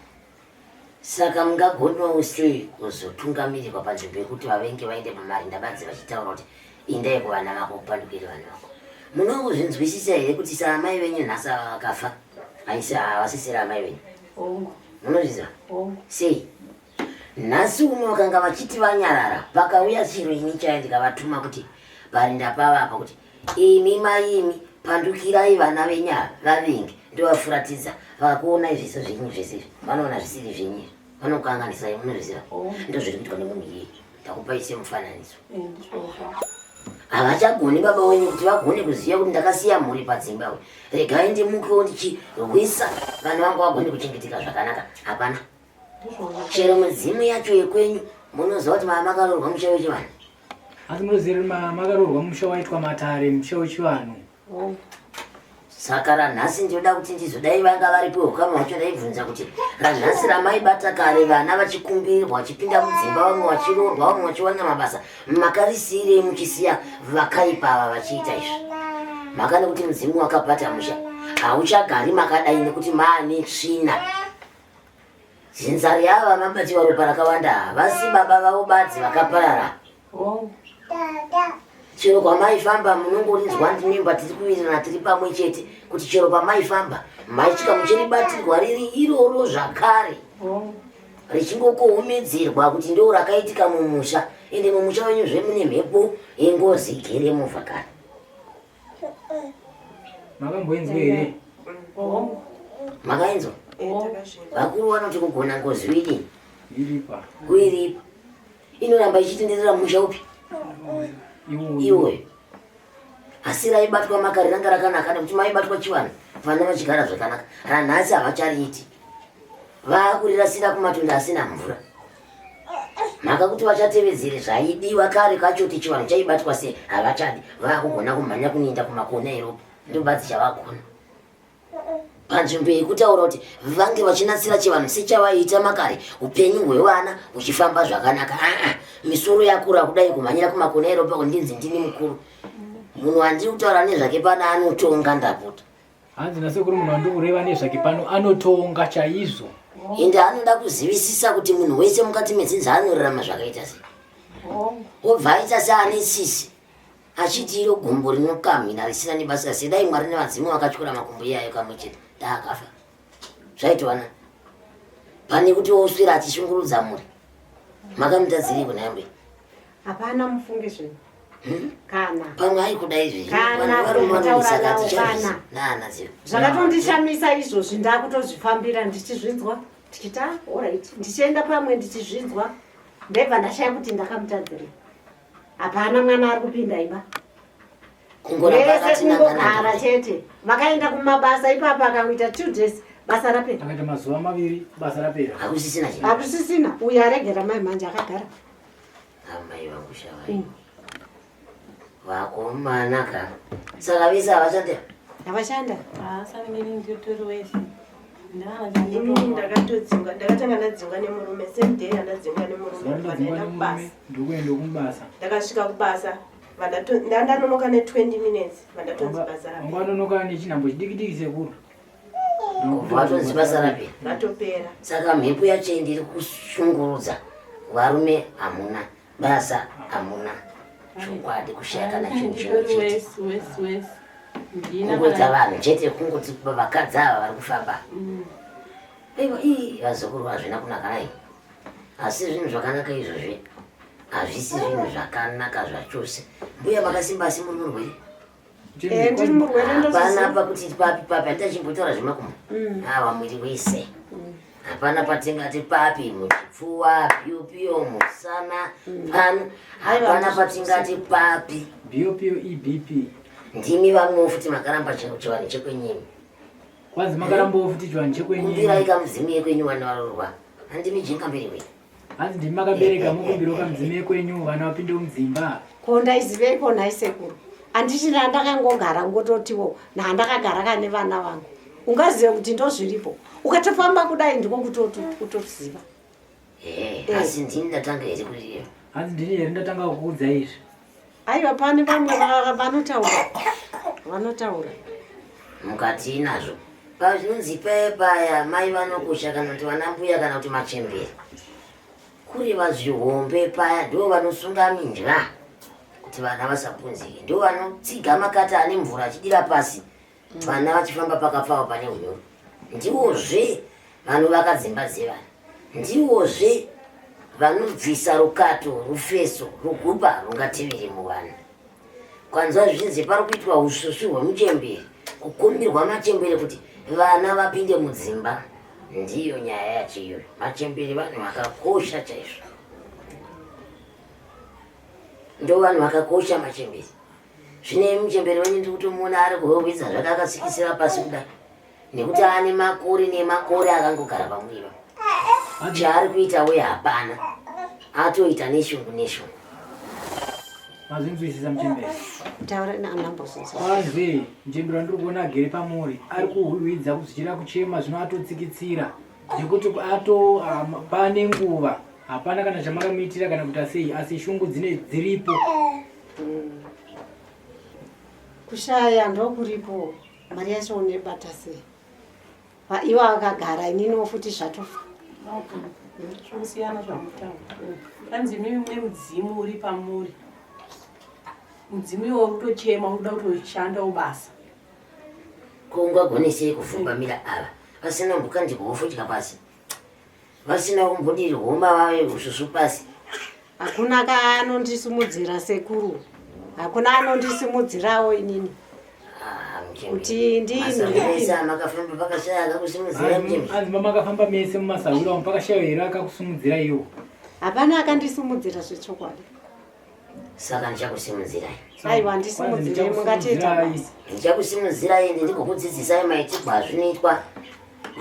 saka mungagonawo sei kuzotungamirirwa panzvimbo yekuti vavenge vaende pamarinda badzi vachitaura kuti indai kuvana vako kupandukire vana vako munongozvinzwisisa here kuti saamai venyu nhasi ava vakafa aisi havasisira amai venyu munozviziva sei nhasi uno vakanga vachiti vanyarara pakauya chiro ini chaya ndikavatuma kuti parinda pavapa kuti imi maimi pandukirai vana venyu ava vavenge ndovafuratidza vakuona izviso zvenyu zvese vanoona zvisiri zvenyu vanokanganisai munozviziva ndozviri kuitwa nemunhu iyeye ndakupaise mufananidzo havachagoni baba wenyu kuti vagone kuziva kuti ndakasiya mhuri padzimba regai ndimukewo ndichirwisa vanhu vangu vagone kuchengetika zvakanaka hapana chero midzimu yacho yekwenyu munoziva kuti mamakarorwa musha wechivanhu asi munoziva kuti mamakarorwa musha waitwa matare musha wechivanhu Saka ranhasi ndinoda kuti ndizodai vanga varipo ukama wacho ndaibvunza kuti ranhasi ramaibata kare vana vachikumbirwa vachipinda mudzimba vamwe vachiroorwa vamwe vachiwana mabasa makarisirei muchisiya vakaipa ava vachiita izvi makane kuti mudzimu wakapata musha hauchagari makadai nekuti maane tsvina zinzari ava mabatiwa ropa rakawanda vasi baba vavo badzi vakaparara chero kwamaifamba munongorinzwa ndimimba tiri kuwirirana tiri pamwe chete kuti chero pamaifamba maichika muchiribatirwa riri iroro zvakare richingokohomedzerwa kuti ndo rakaitika mumusha ende mumusha wenyu zvemune mhepo yengozi igere movha kare makamboinzwa here makainzwa vakuru vanoti kugona ngozi widini iripa kuiripa inoramba ichitenderera mumusha upi iwe asi raibatwa makare ranga rakanaka nekuti maibatwa chivanhu vana vachigara zvakanaka ranhasi havachariiti vaakurirasira kumatunda asina mvura mhaka kuti vachatevedzere zvaidiwa kare kachoti chivanhu chaibatwa sei havachadi vaakugona kumhanya kunoenda kumakona eropa ndobazi chavakona panzvimbo yekutaura kuti vange vachinatsira chivanhu sechavaiita makare upenyu hwevana huchifamba zvakanaka misoro yakura kudai kumhanyira kumakona eropa kundinzi ndini mukuru munhu handiri kutaura nezvake pano anotonga ndapota hanzi nasekuru munhu wandiri kureva nezvake pano anotonga chaizvo ende anoda kuzivisisa kuti munhu wese mukati medzinza anorarama zvakaita sei obva aita seane sisi achiti iro gumbo rinokamhina risina nebasa sedai mwari nevadzimu vakatyura makumbo iyayo kamwe chete daakafa zvaitwana pane kuti oswira achishungurudza muri makamutadziri kunayambe hapana mufunge zvinhu kana pamwe aikudai zviri zvakatondishamisa izvozvi ndakutozvifambira ndichizvinzwa tichita orit ndichienda pamwe ndichizvinzwa ndebva ndashaya kuti ndakamutadzira hapana mwana ari kupinda imba vese kungogara chete vakaenda kumabasa ipapo akaita 2 days basa rapera akaita mazuva maviri basa rapera hakusisina uyo aregera mai manje akagara amai vangu shavai vakomanaka saka vese havashanda havashanda ndakatodzinga ndakatanga ndadzinga nemurume same day andadzinga nemurume vanaenda kubasa ndokuenda kumubasa ndakasvika kubasa ndandanonoka ne20 minutes vandatonzi basa rapera unganonoka nechinhambo chidiki sekuru vatonzi basa rapera ratopera saka mhepo yacho ndiri kushungurudza varume hamuna basa hamuna chokwadi kushaya kana chinhu chimwe kungodza vanhu chete kungoti vakadzi ava vari kufamba aiwa vazukuru hazvina kunaka nai asi zvinhu zvakanaka izvozvi hazvisi zvinhu zvakanaka zvachose mbuya makasimba asi muri murwere ndiri murwere hapana pakuti papi handitachimbotaura zvemakumbo ava mwiri wese hapana patingati papi muchipfuwa piyo musana pano hapana patingati papi biyo ebp ndimi vamwewo futi makaramba chivanhu chekwenyimi kwanzi makarambawo futi chivanhu chekwenyimi kumbirai kamudzimu yekwenyu vana varorwa handimi jinga mberi wenyu hanzi ndimi makabereka mukumbiro kamudzimu yekwenyu vana vapinde mudzimba ko ndaiziveipo nhai sekuru handichina ndakangogara ngototiwo nahandakagara kane vana vangu ungazive kuti ndozviripo ukatofamba kudai ndiko kutoziva asi ndini ndatanga here kuriyo hanzi ndini here ndatanga kukuudza izvi aiwa pane vamwe vanotaura mukati inazvo pazvinonzi paya mai vanokusha kana kuti vana mbuya kana kuti machemberi kuri vazvihombe paya ndo vanosunga mindya kuti vana vasapunzike ndo vanotsiga makata ane mvura achidira pasi vana vachifamba pakapfawa pane unyoro ndiwozve vanovaka dzimba dzevana ndiwozve vanobvisa rukato rufeso ruguba rungatevere muvana kwanzwa zvichinzi pari kuitwa usvosvi hwemuchemberi kukumbirwa machemberi kuti vana vapinde mudzimba ndiyo nyaya yacho iyoyo machemberi vanhu vakakosha chaizvo ndo vanhu vakakosha machemberi zvine muchemberi wenyu ndi kutomuona ari kuhwehwedza zvake akatsikisira pasi kudai nekuti ane makore nemakore akangogara pamwiva chaari kuita we hapana atoita neshungu Mazvinzwisisa Mchembere. Taura nambosinza. Kwanzi Mchembere ndiri kuona agere pamuri ari kuhwihwidza kuzichira kuchema zvino atotsikitsira nekuti pane nguva hapana kana chamakamuitira kana kuti sei asi shungu dziripo. Kushaya ndokuripo mari yacho unebata sei ivo akagara inini futi zvatofa zvinosiyana zvamutaura kanzi mimwe mudzimu uri pamuri mudzimu iwo utochema unoda kutoshanda ubasa kungagonesei kufumbamira ava vasina mbuka ndikuhofudya pasi vasina kumbodiri homa vave ususu pasi. hakuna kaanondisimudzira sekuru hakuna anondisimudzirawo inini kuti ndinisa makafamba pakashaya akakusimudzira Mchembere. Anzima makafamba mese mumasawira umu pakashaya here akakusimudzira iwo. hapana akandisimudzira zvechokwadi. Saka ndichakusimudzirai. Aiwa ndisimudzire mungateta. Ndichakusimudzirai ende ndikukudzidzisai maitirwo azvinoitwa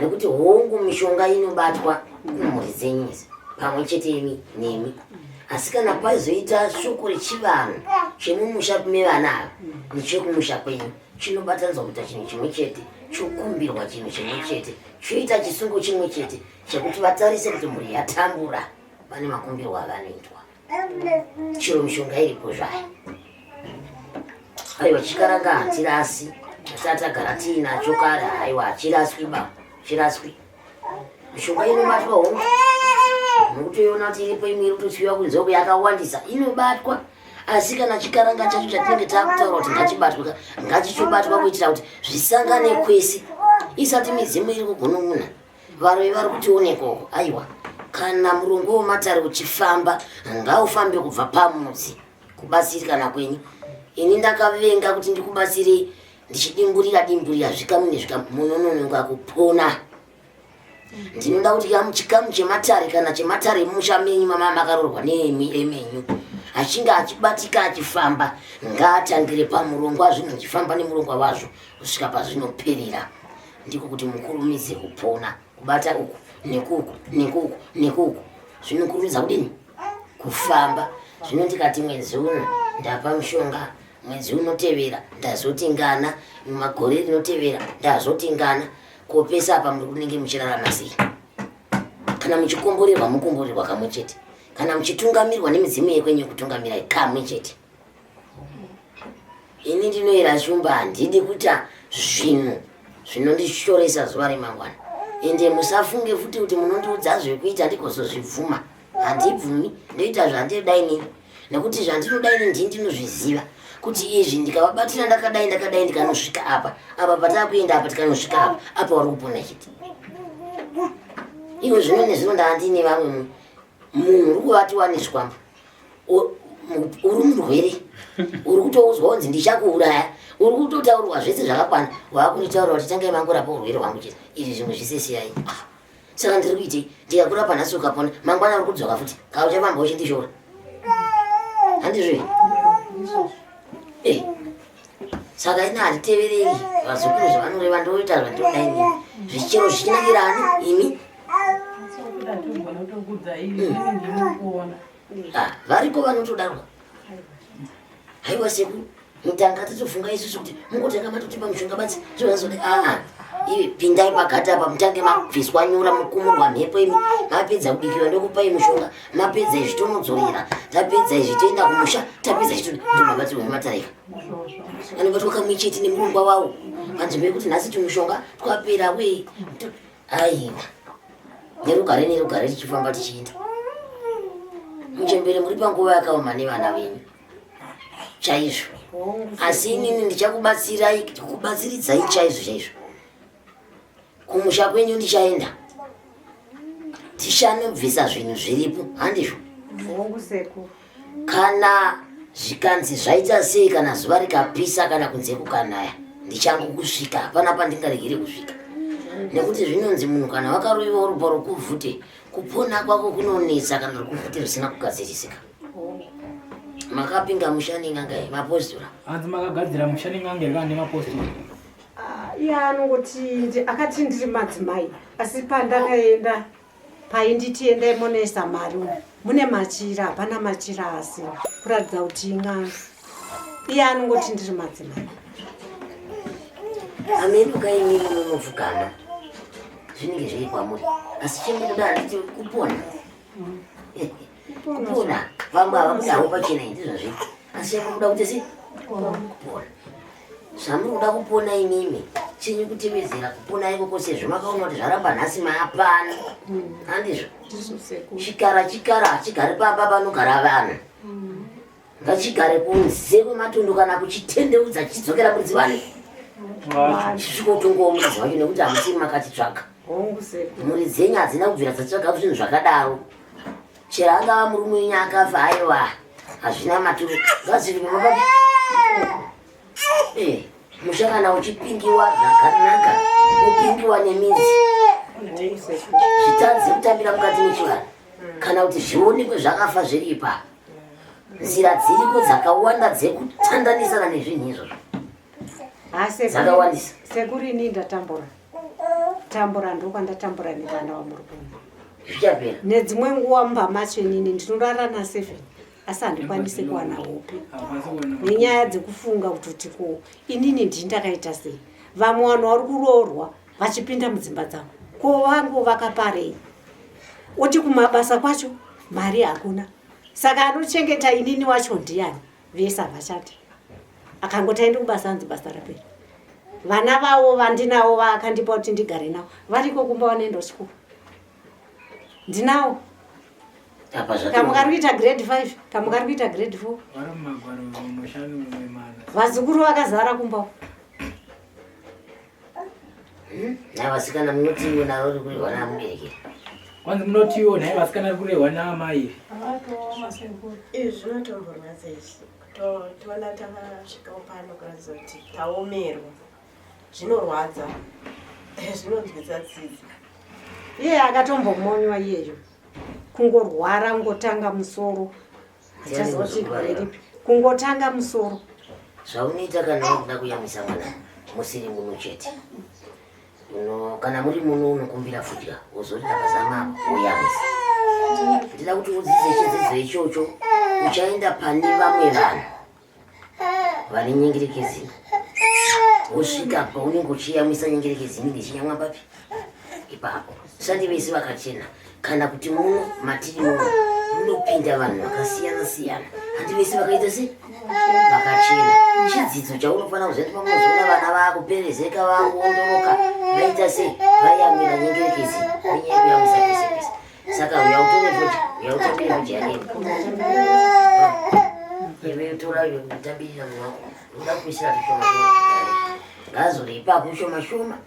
nekuti hongu mishonga inobatwa kumhuri dzenyu pamwe chete nemi. Asi kana paizoita shoko rechivanhu chemumusha mevana ava nechekumusha kwenyu chinobatanzwa kuita chinhu chimwe chete, chokumbirwa chinhu chimwe chete, choita chisungo chimwe chete chekuti vatarise kuti mhuri yatambura pane makumbirwo avanoitwa. Chiro mishonga iripo zvayo. Aiwa chikaranga hatirasi, tatagara tiinacho kare, aiwa hachiraswi ba, chiraswi. Mishonga inobatwa hongu. Nokutoiona kuti iripo imwe irikutotsiwa kunze uko yakawandisa inobatwa. Asi kana chikaranga chacho chatinenge takutaura kuti ngachibatwa, ngachichobatwa kuitira kuti zvisangane kwese. Isati midzimu iri kugunun'una. Varoi vari kutionekoko. Aiwa. Kana murongo womatare uchifamba, ngaufambe kubva pamudzi kubatsirikana kwenyu. Ini ndakavenga kuti ndikubatsirei ndichidimburira zvikamu nezvikamu munononoka kupona. Ndinoda kuti chikamu chematare kana chematare musha menyu mama makarorwa neemenyu achinge achibatika achifamba ngaatangire pamurongo wazvino achifamba nemurongo wazvo kusvika pazvinoperera. Ndiko kuti mukurumidze kupona, kubata uku nekuku nekuku nekuku zvinokurumidza kudini kufamba. Zvino ndikati mwedzi uno ndapa mushonga, mwedzi unotevera ndazotingana, magore rinotevera ndazotingana. Kopesa apa muri kunenge muchirarama sei? Kana muchikomborerwa mukomborerwa kamwe chete, kana muchitungamirwa nemidzimu yekwenyu kutungamirai kamwe chete. Ini ndinoyera shumba handidi kuita zvinhu zvinondishoresa zuva remangwana. Ende musafunge futi kuti munondiudza zvekuita ndikozozvibvuma. Handibvumi, ndoita zvandinodai nini. Nekuti zvandinodai nini ndinozviziva kuti izvi ndikavabatira ndakadai ndikanosvika apa patakuenda apa tikanosvika apa vari kupona chete. Iwe zvino nezvinonda handine vamwe munhu uri kuvatiwa nezvikwambo uri murwere uri kutoudzwa kunzi ndichakuuraya, uri kutotaurwa zvese zvakakwana, wakunitaura kuti tangai mangorapa urwere hwangu chete. Izvi zvimwe zvisesiyai. Saka ndiri kuitei ndikakurapa nhasi ukapona, mangwana uri kudzoka futi kauchavamba uchindishora. Handizvo saka ina handitevereri vazukuru zvavanore ndoita zvandinodai nini zvichero zvichinakira ani imi. Varipo vanotodarwa. Haiwa sekuru mutanga tatofunga isusu kuti mungotenga matotipa mushonga basi zvonazode iwe pindai pagata apa mutange mabviswa nyura mukumurwa mhepo imi mapedza kubikiwa ndokupai mushonga, mapedza izvi tonodzorera, tapedza izvi toenda kumusha, tapedza izvi ndomabatirwa nematarika anobatwa kamwe chete nemurungwa wawo panzvimbo yekuti nhasi timushonga twapera we. Aiwa nerugare tichifamba tichienda. Muchembere muri panguva yakaoma nevana venyu chaizvo, asi inini ndichakubatsiridzai chaizvo. Kumusha kwenyu ndichaenda tichanobvisa zvinhu zviripo, handizvo? Kana zvikanzi zvaita sei, kana zuva rikapisa kana kunze kukanaya, ndichangokusvika, hapana pandingaregere kusvika. Nekuti zvinonzi munhu kana wakaroiwa ropa rokuvhute, kupona kwako kunonetsa kana rokuvhute risina kugadzirisika. Makapinga mushani ngangai mapostora? Hanzi makagadzira mushani ngangai kana nemapostora? Iye anongoti akati ndiri madzimai, asi pandakaenda painditi endai munoisa mari mune machira hapana machira asi kuratidza kuti ing'anga iye anongoti ndiri madzimai amenuka imini munopfugama zvinenge zviri kwamuri asi chemunoda handiti kupona kupona vamwe havakudawo pachena ndizvo zvii asi chamukuda kuti si kupona zvamunoda kupona imimi chinyi kutevezera kupona ikoko sezvo makaona kuti zvaramba nhasi maapana handizvo chikara hachigare pamba panogara vanhu ngachigare kunze kwematondo kana kuchitendeudza chichidzokera mudzivane chisvikotongowo muridzi wacho nekuti hamusiri makatitsvaga mhuri dzenyu hadzina kubvira dzatsvaga zvinhu zvakadaro chero angava murume wenyu akafa aiwa hazvina maturo ngazviri pamapapi musha kana uchipingiwa zvakanaka upingiwa nemidzi zvitadzi kutambira mukati mechivanhu kana kuti zvionekwe zvakafa zviripa nzira dziriko dzakawanda dzekutandanisana nezvinhu izvozvo dzakawandisa sekuri ini ndatambura ndokwandatambura nevana vamurukumu zvichapera nedzimwe nguva mumba macho inini ndinorara na7 asi handikwanisi kuwana hope nenyaya dzekufunga kuti ko inini ndii ndakaita sei vamwe vanhu vari kuroorwa vachipinda mudzimba dzavo ko vangu vakaparei oti kumabasa kwacho mari hakuna saka anochengeta inini wacho ndiani vese havachati akangoti aindi kubasa hanzi basa rapera vana vavo vandinavo vaakandipa kuti ndigare navo variko kumba vanoenda kuchikoro ndinawo kamwe kari kuita grade 5 kamwe kari kuita grade 4 vazukuru vakazara kumbawo navasikana munotiwo navo uri kurehwa namubereki kwanzi munotiwo naye vasikana ri kurehwa naamai izvi zvinotomborwa sezvi toona takasvikawo pano kuratidza kuti taomerwa zvinorwadza zvinonzwisa tsitsi iye akatombomonywa iyeyo kungorwara ngotanga musoro achazoti ripi kungotanga musoro zvaunoita kana unoda kuyamwisa mwana musiri muno chete kana muri muno unokumbira fudya uzoti ndakazama uyamwisa ndida kuti udzidze chidzidzo ichocho uchaenda pane vamwe vanhu vane nyengerekezi usvika paunenge uchiyamwisa nyengerekezi inenge ichinyamwa papi ipapo sandi vese vakachena kana kuti muno matiri muno munopinda vanhu vakasiyana siyana handi vese vakaita se vakachena chidzidzo chaunofanira kuzoenda pamuzoona vana vakuperezeka vakuondoroka vaita se vayamwira nyengerekezi nenyekuyamwisa pese pese saka uyautambire voja yareba iwe tora utambirira mwako uda kuisira tushoma ngazore ipapo shoma shoma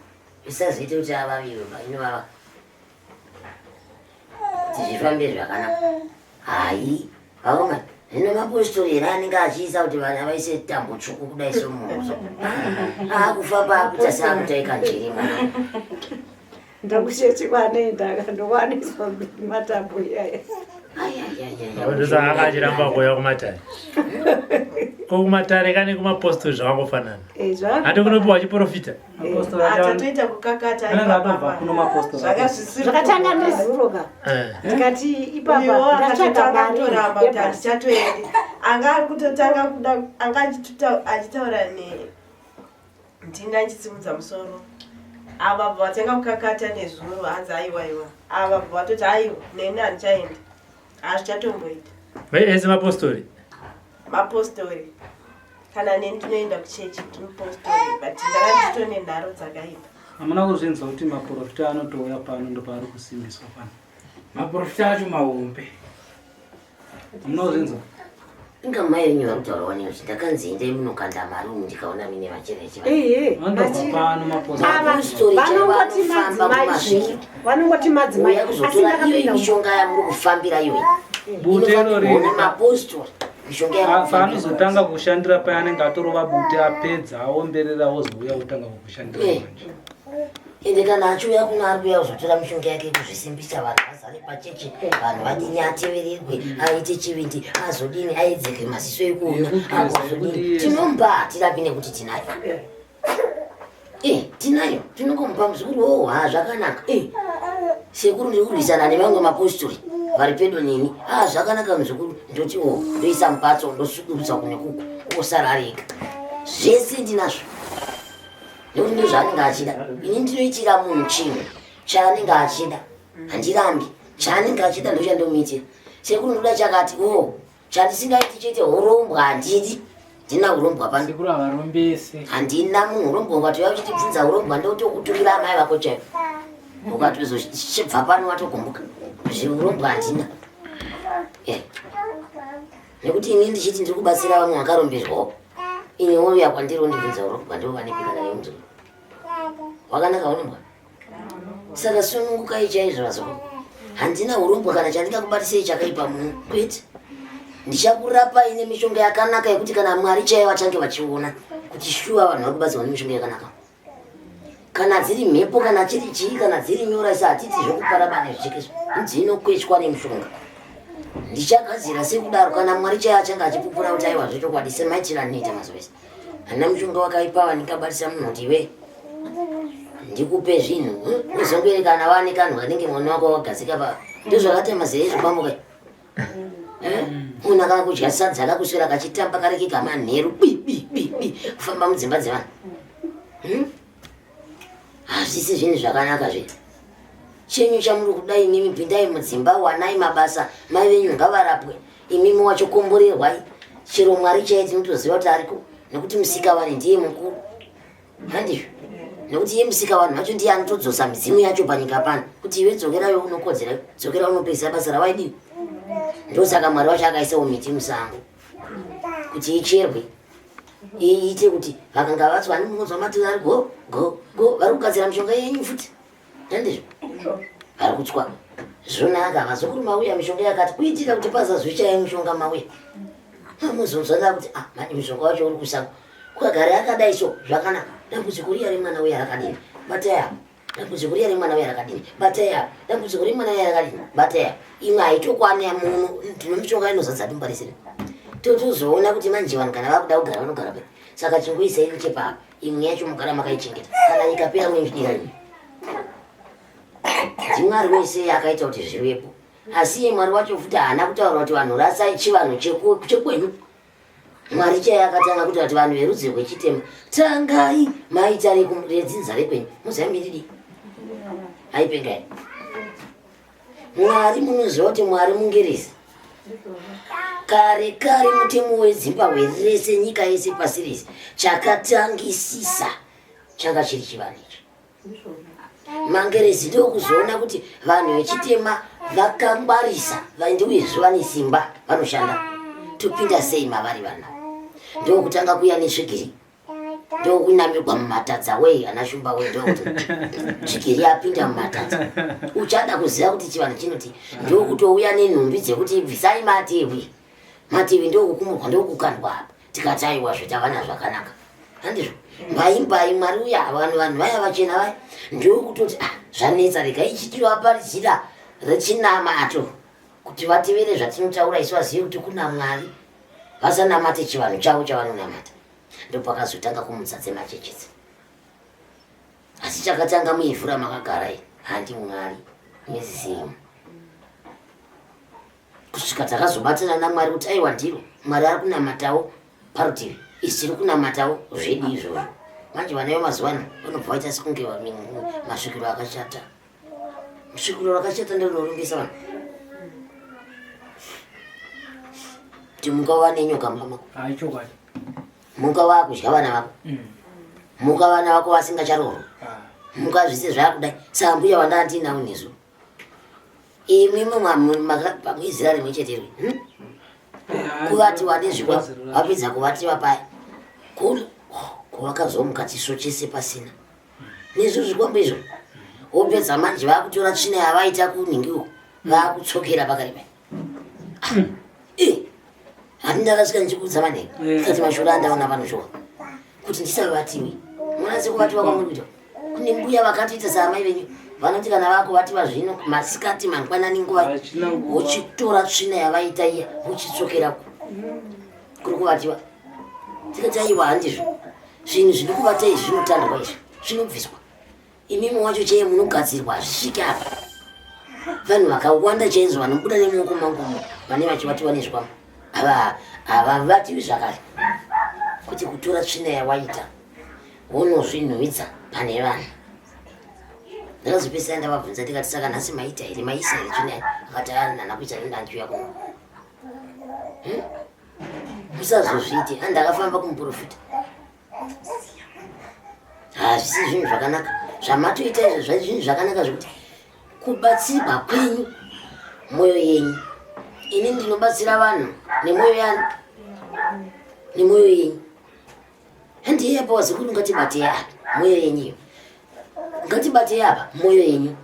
isazoite kuti avaviwe inovava tizvifambire zvakanaka hai vaoma zvino mapositori here anenge achiisa kuti vana vaise tambo tsvuku kudai somuzo akufamba akuita seakutaika njeri mwana ndakushechi kwanoenda akandowaniswa matambo iyaya ndosa akachiramba kuya kumatare kokumatare kane kumapositori zvakangofanana hati kunopiwa chiprofita atotoita kukakata zvakatanga nezuro ka ndikati ipapa ndatsvaka kuti handichatoendi anga kutotanga kuda anga achitaura ndinda nchisimudza musoro ava bva vatenga kukakata nezuro hanzi aiwaiwa ava bva vatoti aiwa nene handichaendi hazvichatomboita ese mapostori kana neni tinoenda kuchechi tinopostori but ndakanditone nharo dzakaipa hamuna kuzvinzwa kuti maprofita anotouya pano ndopaari kusimbiswa pano maprofita acho mahombe munozvinzwa inga mai venyu vakutaura wani kuti ndakanzi endai munokanda mari umu ndikaona mine vacherechi pano vanongoti madzimai uya kuzotora iyo mishonga yamuri kufambira iyoyi butero rini mapostori paanozotanga kushandira paya anenge atorova bute apedza aomberera ozouya kutanga kukushandira manje ende kana achiuya kuno ari kuya kuzotora mishonga yake kuzvisimbisa vanhu vazare pachechi vanhu vadini atevererwe aite chivindi azodini aidzeke maziso ekuona agozodini tinomba tirapi nekuti tinayo tinayo tinokomba muzukuru zvakanaka sekuru ndiri kurwisana nevamwe mapostori vari pedo neni. Zvakanaka muzukuru, ndoti ndoisa mupatso ndosukurisa kunekuku osara ari ega. Zvese ndinazvo nekuti ndo zvaanenge achida. Ini ndinoitira munhu chimwe chaanenge achida, handirambi. Chaanenge achida ndochandomuitira. Sekuru ndoda chakati chandisingaiti chete urombwa handidi. Ndina urombwa pano. Sekuru avarombese. Handina munhu urombwa ukati uchitibvunza urombwa ndotokutukira amai vako chaivo. Ukatozobva pano watogumbuka. Zviurombwa handina. Nekuti ini ndichiti ndiri kubatsira vamwe vakarombezwawo. Ini wouya kwandiri wondibvunza urombwa ndo vanepika naye muzukuru. Wakanaka urombwa. Saka sunungukai chaizvo vazukuru. Handina urombwa kana chandingakubatisei chakaipa munhu. Kwete. Ndichakurapa ine mishonga yakanaka yekuti kana Mwari chaiye vachange vachiona kuti shuwa vanhu vari kubatsirwa nemishonga yakanaka. Kana dziri mhepo kana chiri chii kana dziri nyora isa hatiti zvokuparabana zvichekeswa. Dzinokwechwa nemishonga. Ndichagadzira sekudaro kana Mwari chaiye achange achipupura kuti aiwa zvechokwadi semaitira anoita mazuva ese. Handina mushonga wakaipa wandingabatisa munhu kuti iwe ndikupe zvinhu uzongoereka nawa nekanhu kanenge mwana wako wagadzika pa. Ndozvakati mazera ezvibambuka. Munhu akakudya sadza akakuswera kachitamba karekeka manheru bi kufamba mudzimba dzevanhu. Hazvisi zvinhu zvakanaka zvedu. Chenyu chamuri kudai nemi pindai mudzimba wanai mabasa mai venyu ngavarapwe. Imimi wachokomborerwai. Chero Mwari chaiye tinotoziva kuti ariko nekuti musikavanhu ndiye mukuru. Handizvo. Nekuti iye musikavanhu vacho ndiye anotodzosa midzimu yacho panyika pano. Kuti iwe dzokerayo unokodzera, dzokera unopedzisa basa rawaidini. Ndosaka Mwari wacho akaisawo miti musango kuti icherwe iite kuti vakanga vatswa nemunozwa matiri ari go vari kugadzira mishonga yenyu futi. Handizvo vari kutswa zvonaka. Vazukuru mauya mishonga yakati kuitira kuti pazazvichaya mishonga mauya muzonzwanda kuti mani mishonga wacho uri kusango kwagara yakadai so zvakanaka. Dambudziko riya remwana uya rakadini bataya. Dambudziko riya remwana uya rakadini bataya. Dambudziko remwana uya rakadini bataya. Imwe haitokwana munhu ndinomishonga inozadza timbarisire. Totozoona kuti manje vanhu kana vakuda kugara vanogara pari. Saka chingoisai nechepa imwe yacho mugara makaichengeta. Kana ikapera muizvidira imi. Mwari wese akaita kuti zvivepo. Asi iye Mwari wacho futi haana kutaura kuti vanhu rasai chivanhu chekwenyu. Mwari chaiye akatanga kuti vanhu verudzi rwechitema tangai maita redzinza rekwenyu. Muzambiridi aipengai. Mwari munoziva kuti Mwari mungerezi. Kare mutemo weZimbabwe rese nyika yese pasi rese chakatangisisa changa chiri chivanhu ichi. Mangerezi ndokuzoona kuti vanhu vechitema vakangwarisa ndiuye vane simba vanoshanda. Topinda sei mavari vanhu. Ndokutanga kuya nesvigiri. Ndokunamigwa mumatadza wei anashumba we ndokuti chigiri yapinda mumatadza. Uchada kuziva kuti chivanhu chinoti ndokutouya nenhumbi dzekuti bvisai matevi. Matevi ndokukumurwa ndokukandwa apa. Tikati aiwa zvitavana zvakanaka. Handizvo. Mbai Mwari uya vanhu vaya vachena vaya ndokutoti zvanetsa rega ichitiwaparidzira rechinamato kuti vatevere zvatinotaura isu vazive kuti kuna Mwari. Vasanamate chivanhu chavo chavanonamata. Ndopakazotanga kumutsa dzemachechetse. Asi chakatanga muivhu ramakagara handi Mwari nezimu. Kusvika takazobatana naMwari kuti aiwa ndiro Mwari ari kunamatawo parutivi. Isi tiri kunamatawo zvedu izvozvo. Manje vanayo mazuva ano vanobva vaita sekunge masvikiro akashata. Musvikiro rakashata ndorinorumbisa vanhu. Kuti mungava nenyoka mama. Chokwadi. Muka wakudya vana vako. Muka vana vako vasingacharoro. Muka zvise zvakudai. Saka mbuya wanda ndinawo nezu. Imimi pamwizira rimwe chete kuvati wade zvikwa wapedza kuvatiwa paya. Kuvakazomuka chiso chese pasina. Nezvo zvikwambo izvo. Wopedza manje vakutora tsvina yavaita kuningiwo. Vakutsokera pakari paya. Handakasvika ndichikudza manhenga. Kati mashura andaona vanhu zvoga. Kuti ndisavatiwi. Mwana sekuvatiwa kwamuri kuita. Kune mbuya vakatoita saamai venyu. Vanoti kana vakuvatiwa zvino masikati mangwanani nguva. Uchitora tsvina yavaita iya. Uchitsokerako. Kuri kuvatiwa. Tikati aiwa handizvo. Zvinhu zviri kuvata izvi zvinotandwa izvi. Zvinobviswa. Imimi wacho chaiye munogadzirwa zvisvike apa. vanhu vakawanda chaizvo vanobuda nemuoko mangu vane vachivatiwa nezvikamu havavativi zvakare kuti kutora tsvina yawaita wonozvinhuhwidza pane vanhu. Ndakazopesera ndavabvunza ndikati saka nhasi maita here maisa here tsvina akati nhana kuita nendanjuya kuno musazozviiti andakafamba kumuprofita hazvisi zvinhu zvakanaka zvamatoita izvo zvai zvinhu zvakanaka zvekuti kubatsirwa kwenyu mwoyo yenyu. Ini ndinobatsira vanhu nemwoyo yenyu. Handiye apa wazikuru ngatibatei apa mwoyo yenyu, ngatibatei apa mwoyo yenyu,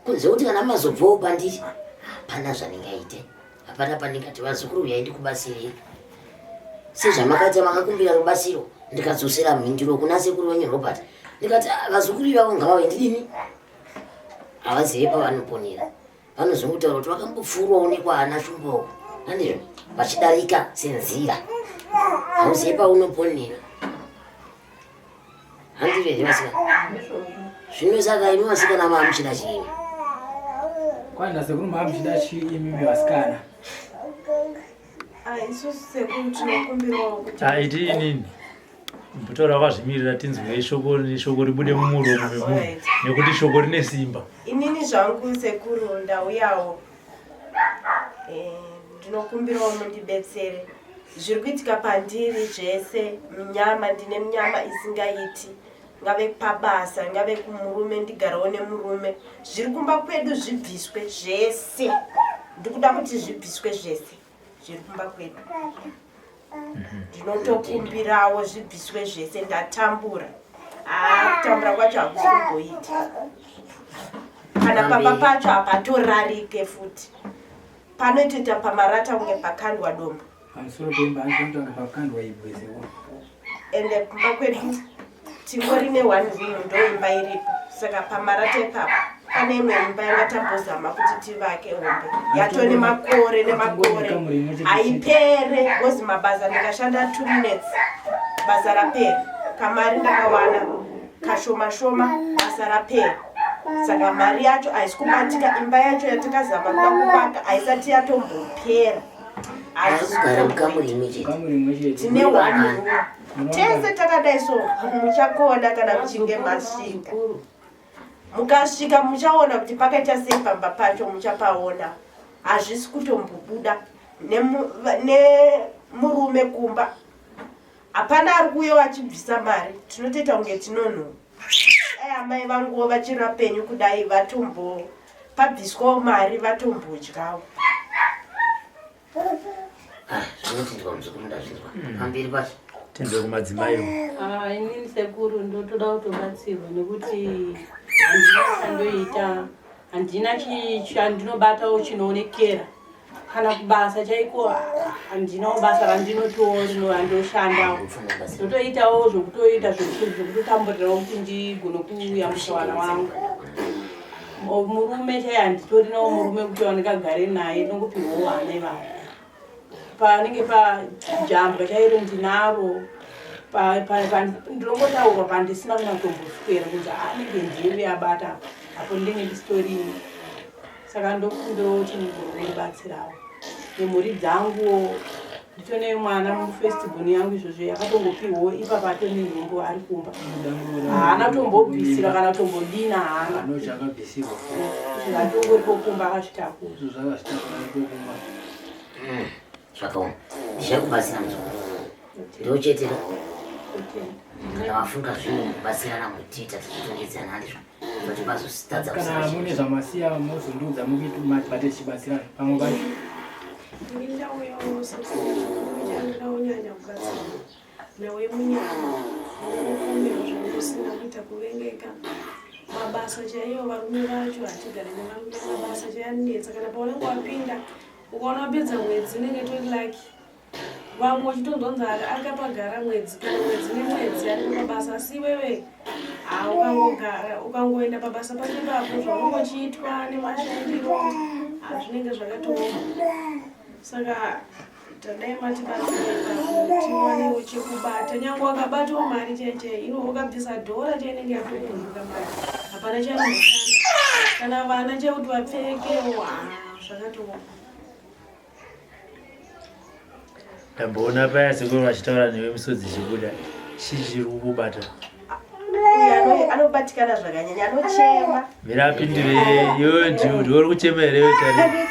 kunze kuti kana mazobvawo pandiri hapana zvaningaite, hapana pandingati vazukuru uyai ndikubatsirei. Sezvamakaita makakumbira rubatsiro ndikadzosera mhinduro kuna sekuru wenyu Robert ndikati vazukuru ivavo ngavauye ndidini, havazivi pavanoponera. Vanozongutaura kuti vakambopfuurwawo nekwaana shumbawo andizvo vachidarika senzira, hauzivi paunoponera. Handizvo here vasikana? Zvino saka imi vasikana maamuchida chiimi? Kwanda sekuru maamuchida chiimi vasikana? Isusu sekuru tinokumbirawo kuti iti inini mbutora vakazvimirira tinzwei shoko ribude mumuromo memunhu nekuti shoko rine simba. Inini zvangu sekuru ndauyawo ndinokumbirawo mundibetsere. Zviri kuitika pandiri zvese munyama, ndine munyama isingaiti, ngave pabasa ngave kumurume ndigarawo nemurume, zviri kumba kwedu zvibviswe zvese. Ndikuda kuti zvibviswe zvese zviri kumba kwedu. Ndinotokumbirawo zvibviswe zvese, ndatambura. Kutambura kwacho hakusi kumboita. Kana pamba pacho hapatorarike futi. Panoitoita pamarata kunge pakandwa dombo. Pamusoro pemba anoita pakandwa ibwezewo. Ende kumba kwedu tingori ne1 room ndoimba iripo. Saka pamarata ipapo pane imwe imba yangatambozama kuti tivake hombe. Yatone makore nemakore. Haipere gozi mabasa ndikashanda 2 minutes. Basa rapera. Kamari ndakawana kashoma basa rapera. Saka mari yacho haisi kubatika, imba yacho yatakazama kuda kuvaka haisati yatombopera. Hazvigara mukamuri imwe chete. Tine 1 room. Tese takadai so muchakona kana muchinge masvika. Mukasvika muchaona kuti pakaita sei pamba pacho, muchapaona. Hazvisi kutombobuda nemurume kumba. Hapana ari kuuya achibvisa mari, tinotoita kunge tinonhu. Amai vangu vachirapenyu kudai pabviswawo mari vatombodyawo. Zvinotendwa muzukuru ndazvinzwa. Pamberi pacho tenze kumadzimaiwo. Inini sekuru ndotoda kutobatsirwa nekuti handina chandoita, handina chandinobatawo chinoonekera. Kana kubasa chaiko handinawo basa randinotowo randoshandawo. Ndotoitawo zvokutoita zvokutotamburirawo kuti ndigone kuyambusa vana vangu. Murume chai handitorinawo murume kuti wandikagare naye nokupirwawo vana ivavo. Panenge pajambwa chairo ndinaro, ndinongotaurwa pandisina kunatomboswera kuti anenge ndiye abata apo ndinenge ndisitorine. Saka ndokumbirawo kuti ndibatsirawo nemhuri dzangu. Nditone mwana mufestivhoni yangu izvozvo yakatongopiwawo ipapa atone nhumbu ari kumba. Haana tombobvisira kana tombodina haana. Zvatongoripo kumba akasvitako. zvakaoma. Ndichakubatsira muzukuru. Ndochete kana wafunga zvinhu kubatsirana mutiita tichitongedzana handizvo. Kuti bazositadza kana mune zvamasiya mozondiudza mubate tichibatsirana pamwe pacho. Ndauyawo ndaunyanya kubatsirana nawe munyama unokumbirwa zvakusina kuita kuvengeka. Mabasa chaiyo varume vacho hatigare nevarume, mabasa chayanetsa. Kana paunenge wapinda ukaona wapedza mwedzi unenge tori laki, vamwe wachitonzwanzi akapagara mwedzi kana mwedzi nemwedzi ari pabasa, asi iwewe ukangoenda pabasa pacho papo zvaunongochiitwa nemashandiro zvinenge zvakatooma. Saka tadai matibatsira tiwanewo chekubata. Nyangwe wakabatawo mari chaichai ino wakabvisa dhora chainenge yakukunduka mari, hapana chainoshanda. kana vana chekuti vapfekewa zvakatoa. Ndamboona paya sekuru vachitaura newe misodzi chikuda chiri kubata. Anobatikana zvakanyanya, anochema. Mira apindire iwe ndiuri kuchema here wetari.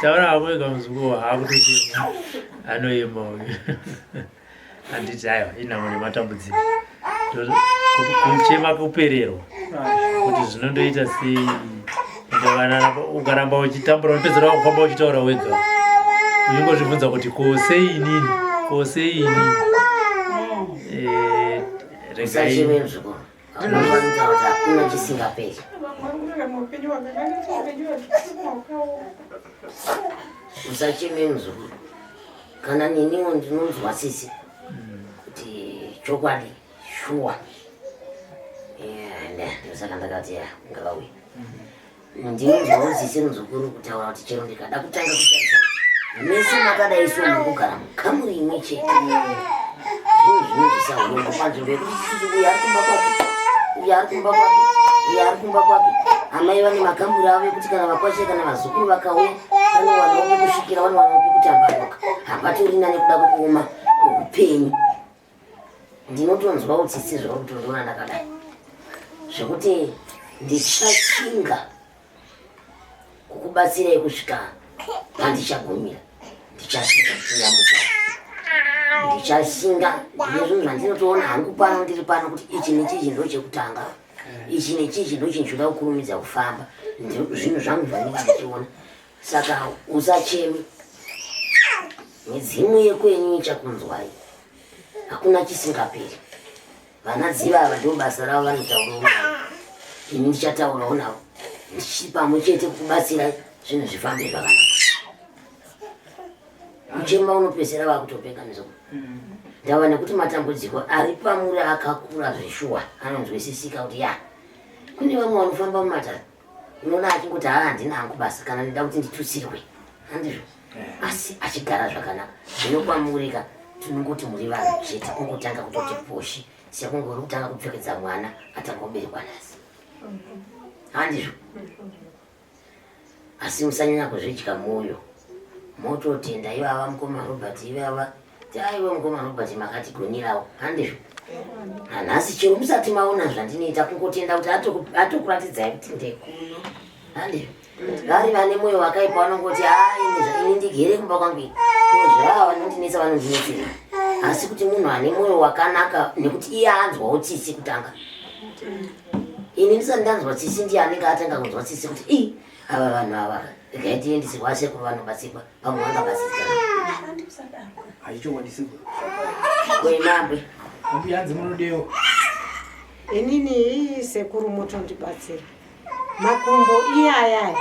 Taura amwega muzungu haakutochema anoyema uyu. Handiti aiwa inamo nematambudziko. Kuchema kupererwa kuti zvinondoita sei. Ukaramba uchitambura unopedzera kufamba uchitaura wega. Uingozvibvunza kuti kosei inini, kosei inini. Regai mezvo. Anofanira kuti hakuna chisingaperi. Usacheme muzukuru. Kana niniwo ndinonzwa sisi kuti chokwadi shuwa. Ndosaka ndakati ngavauye. Ndinonzwawo sisi muzukuru kutaura kuti chero ndikada kutanga kutarisa mese makadai somukugara mukamuri imwe chete. Zvinobvisa urombo panzvimbo yekuti uyu ari kumba kwake, uyu ari kumba kwake, uyu ari kumba kwake. Amai vane makamburi avo ekuti kana vakwashe kana vazukuru vakauya vanowanawo pekusvikira, vanowanawo pekutambanuka. Hapatorina nekuda kwekuoma kweupenyu. Ndinotonzwawo tsitsi zvakutondiona ndakadai zvekuti ndichashinga kukubatsirai kusvika pandichagumira. Ndichashinga ndichashinga ndizvo zvandinotoona hangu pano ndiri pano kuti ichi nechichi ndo chekutanga, ichi nechichi ndo chinchoda kukurumidza kufamba. Zvinhu zvangu zvanenge ndichiona. Saka usachemi, midzimu yekwenyu ichakunzwai, hakuna chisingaperi. Vanadziva ava ndo basa ravo, vanotaurawo navo, ini ndichataurawo navo, ndichiri pamwe chete kubatsirai zvinhu zvifambe zvakanaka. Kuchema unopedzera vakutopeka mizoko. Ndava nekuti matambudziko ari pamuri akakura zveshuwa anonzwisisika kuti kune vamwe vanofamba mumatara unoona achingoti handina hangu basa kana ndida kuti nditutsirwe handizvo, asi achigara zvakanaka. Zvino kwamurika tinongoti muri vanhu chete, kungotanga kutoti poshi sekungori kutanga kupfekedza mwana atangoberekwa nhasi handizvo. Asi musanyanya kuzvidya mwoyo, mototenda ivava mukoma Robert, ivava aiwe mukoma Robert makatigonerawo handizvo. Hanhasi chero musati maona zvandinoita kungotenda kuti atokuratidzai kuti ndekuno handizvo. Vari vane mwoyo wakaipa vanongoti ini ndigere kumba kwangu kozvava vanondinesa vanondinetsera. Asi kuti munhu ane mwoyo wakanaka nekuti iye anzwawo tsitsi kutanga. Ini ndisati ndanzwa tsitsi ndiye anenge atanga kunzwa tsitsi kuti ava vanhu ava regai tiendesirwa sekuru vanobatsirwa pamwe vangabatsirikana. Koimambwe ambuyanzi munodewo. Inini sekuru motondibatsira makumbo iyaya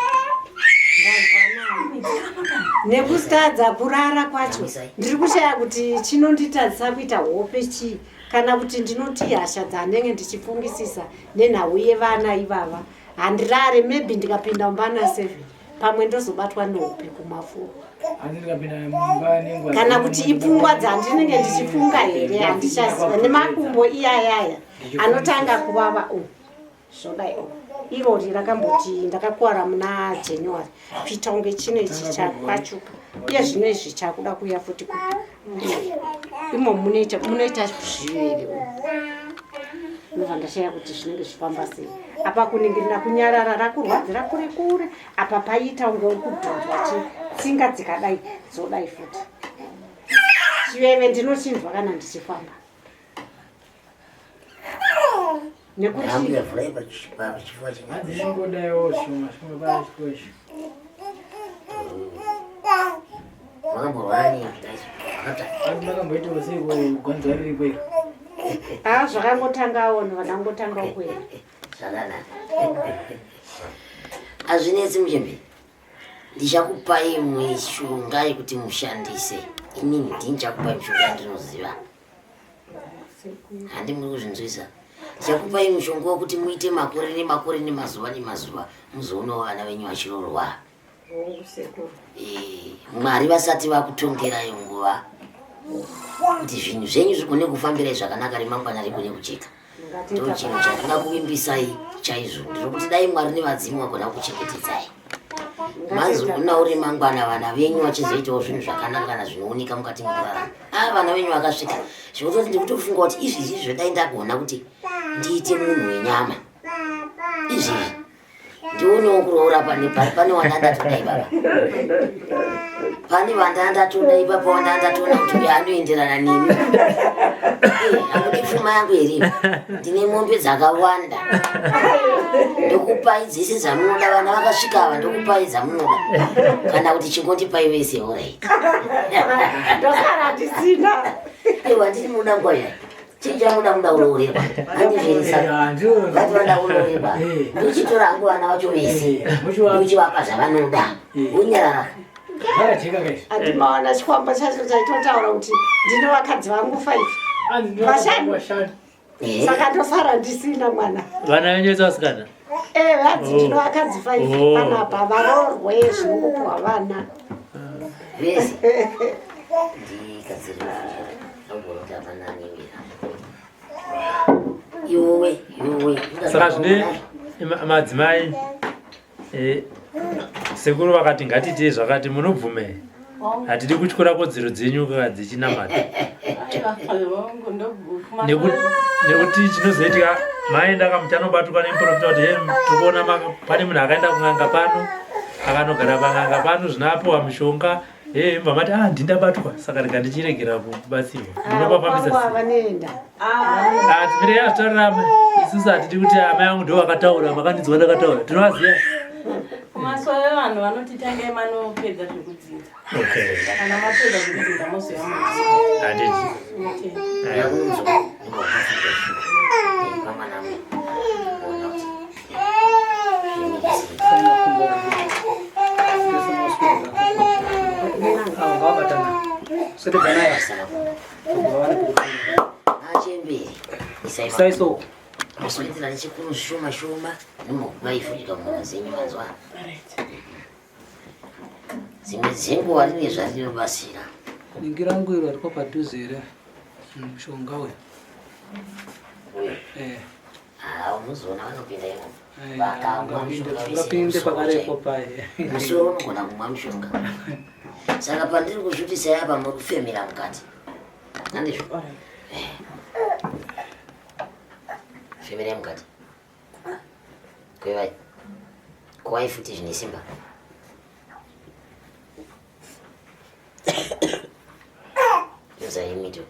nekustadza kurara kwacho ndiri kushaya kuti chinonditadzisa kuita hope chii, kana kuti ndinoti hasha dzanenge ndichifungisisa nenhau yevana ivava handirare. Maybe ndikapinda mumbana 7 pamwe ndozobatwa nehope kumafuro, kana kuti ipfungwa dzandinenge ndichifunga here handichaziva. Nemakumbo iyayaya anotanga kuvava zvodai irori rakamboti ndakakuwara muna January kuita kunge chinechi chakwachuka, uye zvino izvi chakuda kuya futi imo munoita zviviri ndobva ndashaya kuti zvinenge zvifamba sei. Apa kuningirira kunyarara rakurwadzira kure kure, apa paita unge uri kudhonzwa tsinga dzikadai dzodai futi. Chiveve ndinochinzwa kana ndichifamba nekuti zvakangotangawo vanangotangawo kwera hazvinetsi muchemberi. Ndichakupai mishonga yekuti mushandise. Inini ndinichakupai mishonga yandinoziva, handi muri kuzvinzwisa. Ndichakupai mushonga wekuti muite makore nemakore nemazuva nemazuva muzoonawo vana venyu vachirorwa. Mwari vasati vakutongerai nguva kuti zvinhu zvenyu zvikone kufambira zvakanaka remangwana rikone kucheka. Ndo chinhu chandingakuimbisai chaizvo. Ndiri kuti dai Mwari nevadzimu vagona kuchengetedzai. Mazoona uri mangwana vana venyu vachizoitawo zvinhu zvakanaka kana zvinooneka mukati mekurarama. Vana venyu vakasvika. Zvekutoti ndikutofunga kuti izvi zvodai ndagona kuti ndiite munhu wenyama. Izvi ndionewo kuroora pane wandandatoda ibaba. Pane wandandatoda ibaba wandandatoona kuti uyu anoenderana nemi. Hamudi pfuma yangu here. Ndine mombe dzakawanda. Ndokupai dzese dzamunoda, vana vakasvika ava ndokupai dzamunoda. Kana kuti chingondipai vese alright. Ndosara ndisina. Ewa ndiri muda nguva yayi. Chichamuda uroorerwa. Handizvirisa. Vati vada uroorerwa. Ndochitora hangu vana vacho vese. Ndochivapa zvavanoda. Unyarara. Andimaona chikwamba chacho chaitotaura kuti ndine vakadzi vangu 5. Vashanu. Saka ndosara ndisina mwana. Vana venyu vasikana? Vadzi ndine vakadzi 5 panapa varoorwe zvinokupuwa vana. Vese. Ndikadziri kuti hapana anewira. Iwe. Saka zvine madzimai sekuru vakati ngatiite zvakati munobvume. Hatidi kutyora kodzero dzenyu kana dzichinamata. Nekuti chinozoitika maenda kamutanobatwa nemuprofita kuti tikuona pane munhu akaenda kung'anga pano akanogara pang'anga pano zvinapuwa mishonga vamati ndindabatwa saka rega ndichiregera kubatsirwa. Ndinopafambisa mirei azvitararama isusu hatidi kuti amai angu ndo vakataura makandinzwa ndakataura tinovaziya. Masoyo vanhu vanoti tangai manopedza zvekudzinga. Kana mapedza zvekudzinga mozoya Isaiso. Maswedera nechikuru shoma nomukuvaifunyika mwana zenyu mazwa. Zimwe dzenguva rine zvarinobasira. Ningira ngwiro ariko padhuze here mushonga we. Unozoona vanopinda imo. Vakapinde pakarepo paye. Musoro unogona kumwa mushonga. Saka pandiri kuzvutisa yapa murikufemera mukati. Handizvo? Femere mukati. Kwevai. Kwai futi zvine simba. Nzai mito.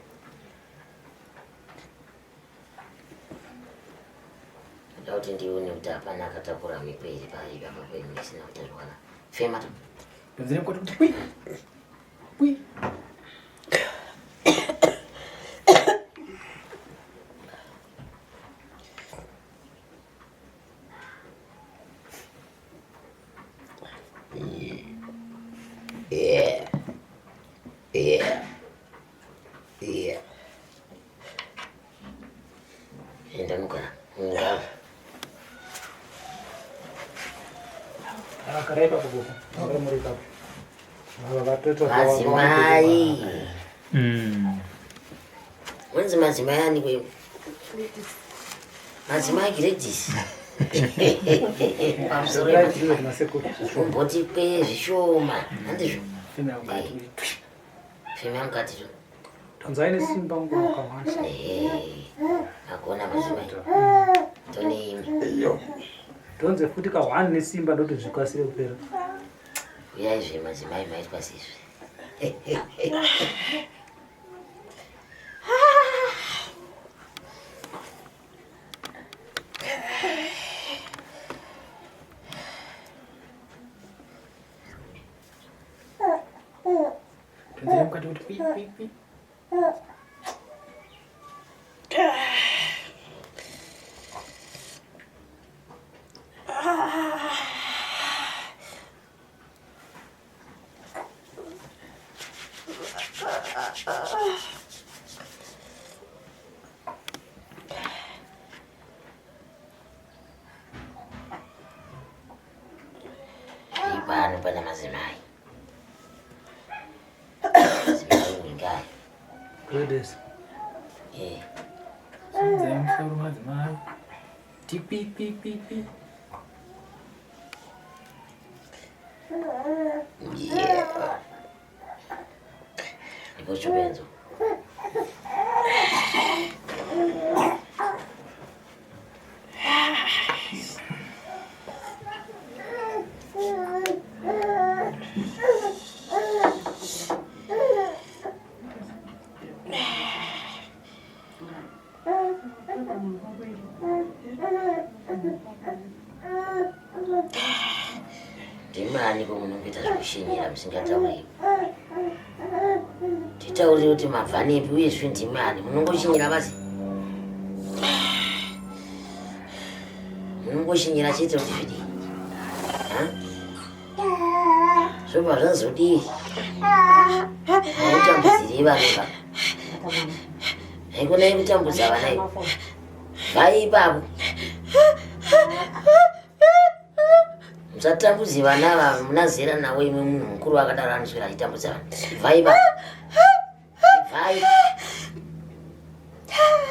Ndauti ndione kuti hapana akatakura miperi pari papa penyu isina kutarirwana. Fema tu. Nzai mkoto kuti pui. Yeah. Enda nuka. Akarepa kubuka. Akamurika. Madzimai. Wenzi madzimai ani kweyo? Madzimai giredisi. Kumboti kwe zvishoma. Handizvo? Fema mukati zvo. Tanzania simba nguva kawansa. Akona madzimai. Toneimi. Tonze futi ka1 nesimba ndoto zvikasire kupera. Uyai zve madzimai maitwa sizve. Nzai mkoto kuti pui. Ibano pana madzimai. Madzimai ningai. Greatest. Zamu madzimai. Tipi pipi. Yeah. Depois eu benzo. Ndimani komunongita zvekushinyira musingatauri. Titaurire kuti mavhanepi uyezve ndimani munongoshinyira basi. Munongoshinyira chete kuti zvidii. Zvobva zvazodii. Haitambudziri vana. Haikonai kutambudza vana ivo. Vai ipapo. Musatambudzi vana ava munazera nawo imwe munhu mukuru akadaro anoswera achitambudza vana. Vai ipapo. Vai.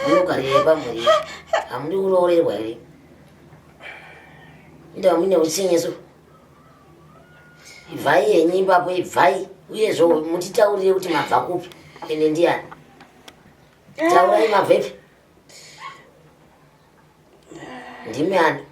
Munogarire pamuri. Hamudi kuroorerwa here. Inda mune utsinyeso. Vai yenyu ipapo ibvai. Uyezve mutitaurire kuti mabva kupi. Ende ndiani. Taurai mabvepi. Ndimi ani.